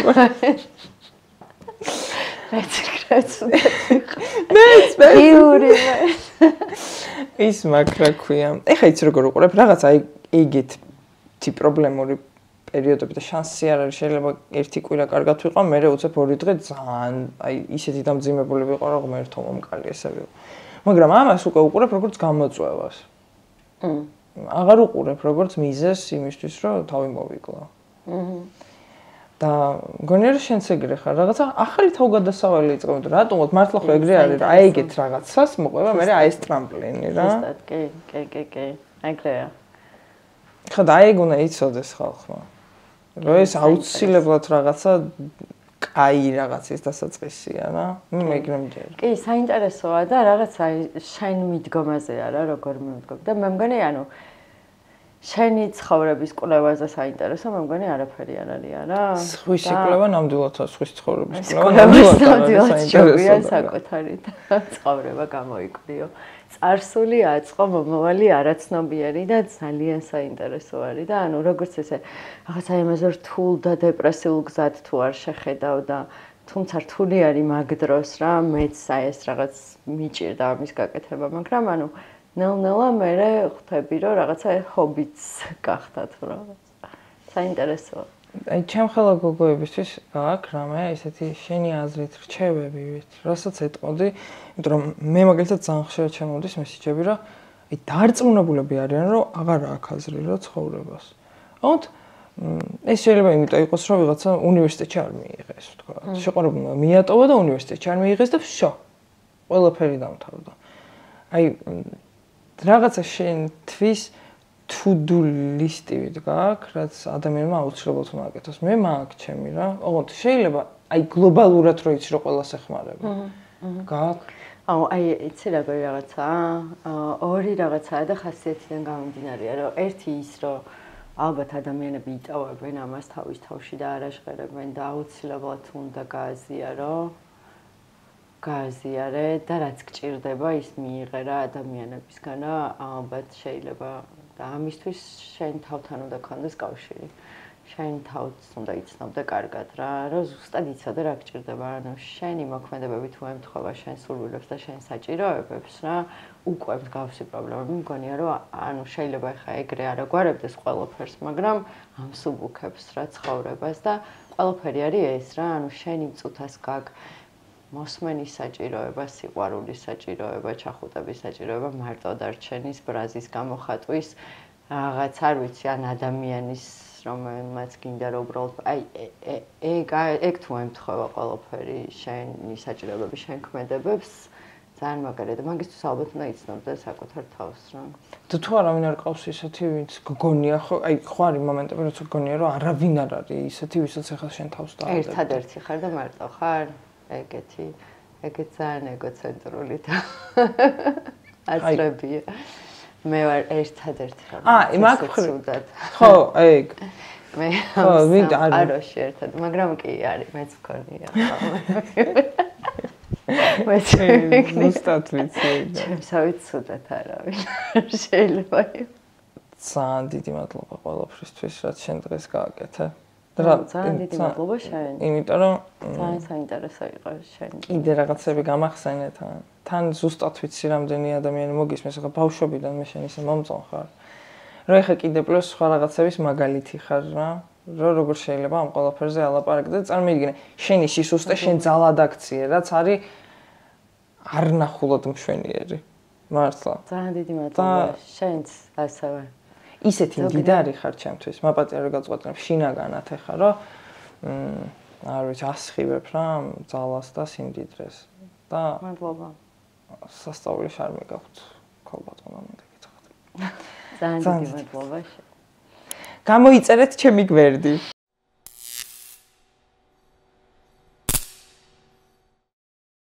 რეციკრეც
მეც
იური
ის მაგრა ქვია. ეხა იცი როგორ უყურებ რაღაც აი ეგეთი პრობლემური პერიოდები და შანსი არ არის შეიძლება ერთი კვირა კარგად ვიყო, მე უცებ ორი დღე ძალიან აი ისეთი დამძიმებული ვიყო, რომ ღმერთო მომკალი ესე ვიყო. მაგრამ ამას უკვე უყურებ როგორც გამოწვევას. აღარ უყურებ როგორც მიზეზს იმისთვის, რომ თავი მოვიკლო. და გონია რომ შენც ეგრე ხარ, რაღაცა ახალი თავგადასავალი იწყებ, რატომღაც მართლა ხო ეგრე არის, აი ეგეთ რაღაცას მოყვება, მე აი ეს ტრამპლინი რა.
ზუსტად, კი. ეგრეა.
ხა და აი ეგ უნდა იცოდეს ხალხმა. რომ ეს აუცილებლად რაღაცა კაი რაღაცის დასაწყისია რა. მე ეგრე მჯერა.
კი, საინტერესოა და რაღაცა შენ მიდგომაზე არა, როგორ მიმდგომ და მე მგონი ანუ შენი ცხოვრების კვლევაზე საინტერესო, მე მგონი არაფერი არ არის არა?
სხვისი კვლევა ნამდვილადაა სხვის ცხოვრების კვლევა ნამდვილად
საინტერესოა საკუთარი ცხოვრება გამოიკვლიო. წარსული აწყო მომავალი არაცნობიერი და ძალიან საინტერესო არის და ანუ როგორც ესე რაღაცა იმაზე რთულ და დეპრესიულ გზად თუ არ შეხედავ და თუმცა რთული არის მაგ დროს რა მეც აი ეს რაღაც მიჭირდა ამის გაკეთება მაგრამ ანუ ნელ-ნელა მე ხვდები რომ რაღაცა ჰობიც გახდა თუ რაღაც საინტერესოა
აი ჩემ ხელა გოგოებისთვის აქვს რამე ესეთი შენი აზრით რჩევები ვით რასაც ეტყოდი იმიტომ რომ მე მაგალითად ძალიან ხშირად შემოვდის მესიჯები რომ აი დარწმუნებულები არიან რომ აღარ აქვს აზრი რა ცხოვრებას აუთ ეს შეიძლება იმიტომ იყოს რომ ვიღაცა უნივერსიტეტში არ მიიღეს თქვა შეყარებულმა მიატოვა და უნივერსიტეტში არ მიიღეს და ვშო ყველაფერი დამთავრდა აი რაღაცა შენთვის to-do list-ივით გაქვს, რაც ადამიანმა აუცილებლად უნდა აკეთოს. მე მაქვს ჩემი რა. ოღონდ შეიძლება აი გლობალურად რო იცი რომ ყველას ეხმარება. გაქვს?
აუ აი იცი როგორი რაღაცაა? ორი რაღაცაა და ხასიათიდან გამომდინარეა, რომ ერთი ის რომ ალბათ ადამიანები იტოვებენ ამას თავის თავში და არ აშღერებენ და აუცილებლად უნდა გააზიარე და რაც გჭირდება ის მიიღე რა ადამიანებისგან და ალბათ შეიძლება და ამისთვის შენ თავთან უნდა გქონდეს კავშირი. შენ თავს უნდა იცნობდე კარგად რა, რომ ზუსტად იცოდე რა გჭირდება, ანუ შენი მოქმედებები თუ ემთხვევა შენ სურვილებს და შენ საჭიროებებს რა, უკვე მსგავსი პრობლემები მგონია რომ ანუ შეიძლება ხა ეგრე არ აგვარებდეს ყველაფერს, მაგრამ ამსუბუქებს რა ცხოვრებას და ყველაფერი არის ეს რა, ანუ შენი მწუთას გაგ მოსმენის საჭიროება, სიყვარულის საჭიროება, ჩახუტების საჭიროება, მარტო დარჩენის, ბრაზის გამოხატვის, რაღაც არ ვიცი, ან ადამიანის, რომელმაც გინდა რომ უბრალოდ აი ეგ თუ ემთხვევა ყველაფერი შენი საჭიროებები, შენ ქმედებებს, ძალიან მაგარია და მაგისთვის ალბათ უნდა იცნობდე საკუთარ თავს რა.
და თუ არავინ არ ყავს ისეთი, ვინც გგონია ხო, აი ხო არის მომენტები, როცა გგონია რომ არავინ არ არის ისეთი, ვისაც ახლა შენ თავს დაადებ.
ერთადერთი ხარ და მარტო ხარ. ეგეთ ძალიან ეგოცენტრული და აზრებია. მე ვარ ერთადერთი ხარ.
მაგ ხო, ეგ.
მე აროში ერთად, მაგრამ კი არის, მეც მქონია. მეც
ზუსტად ვიცი.
ჩემსავით ცუდად არავინ შეიძლება.
ძალიან დიდი მადლობა ყველაფრისთვის, რაც შენ დღეს გააკეთე.
ძალიან დიდი მადლობა შენ.
იმიტომ რომ
ძალიან საინტერესო იყო შენ.
კიდე რაღაცები გამახსენე თან ზუსტად ვიცი რამდენი ადამიანი მოგისმენს, ახლა ბავშვობიდან მე შენ ისე მომწონ ხარ. რომ ეხა კიდე პლუს სხვა რაღაცების მაგალითი ხარ რა. რომ როგორ შეიძლება ამ ყველაფერზე ალაპარაკდე და წარმოვიდგინე შენი სისუსტე, შენ ძალად აქციე, რაც არის არნახულად მშვენიერი. მართლა.
ძალიან დიდი მადლობა შენც ასევე.
ისეთი მდიდარი ხარ ჩემთვის. მაპატიარო გაწყვეტნებ შინაგანად ეხა რომ არ ვიცი ასხივებ რა ძალას და სიმდიდრეს. და
მადლობა.
სასწაული შარმე გაქვთ. ქალბატონო მინდა გითხრათ.
ძალიან დიდი მადლობა.
გამოიწერეთ ჩემი გვერდი.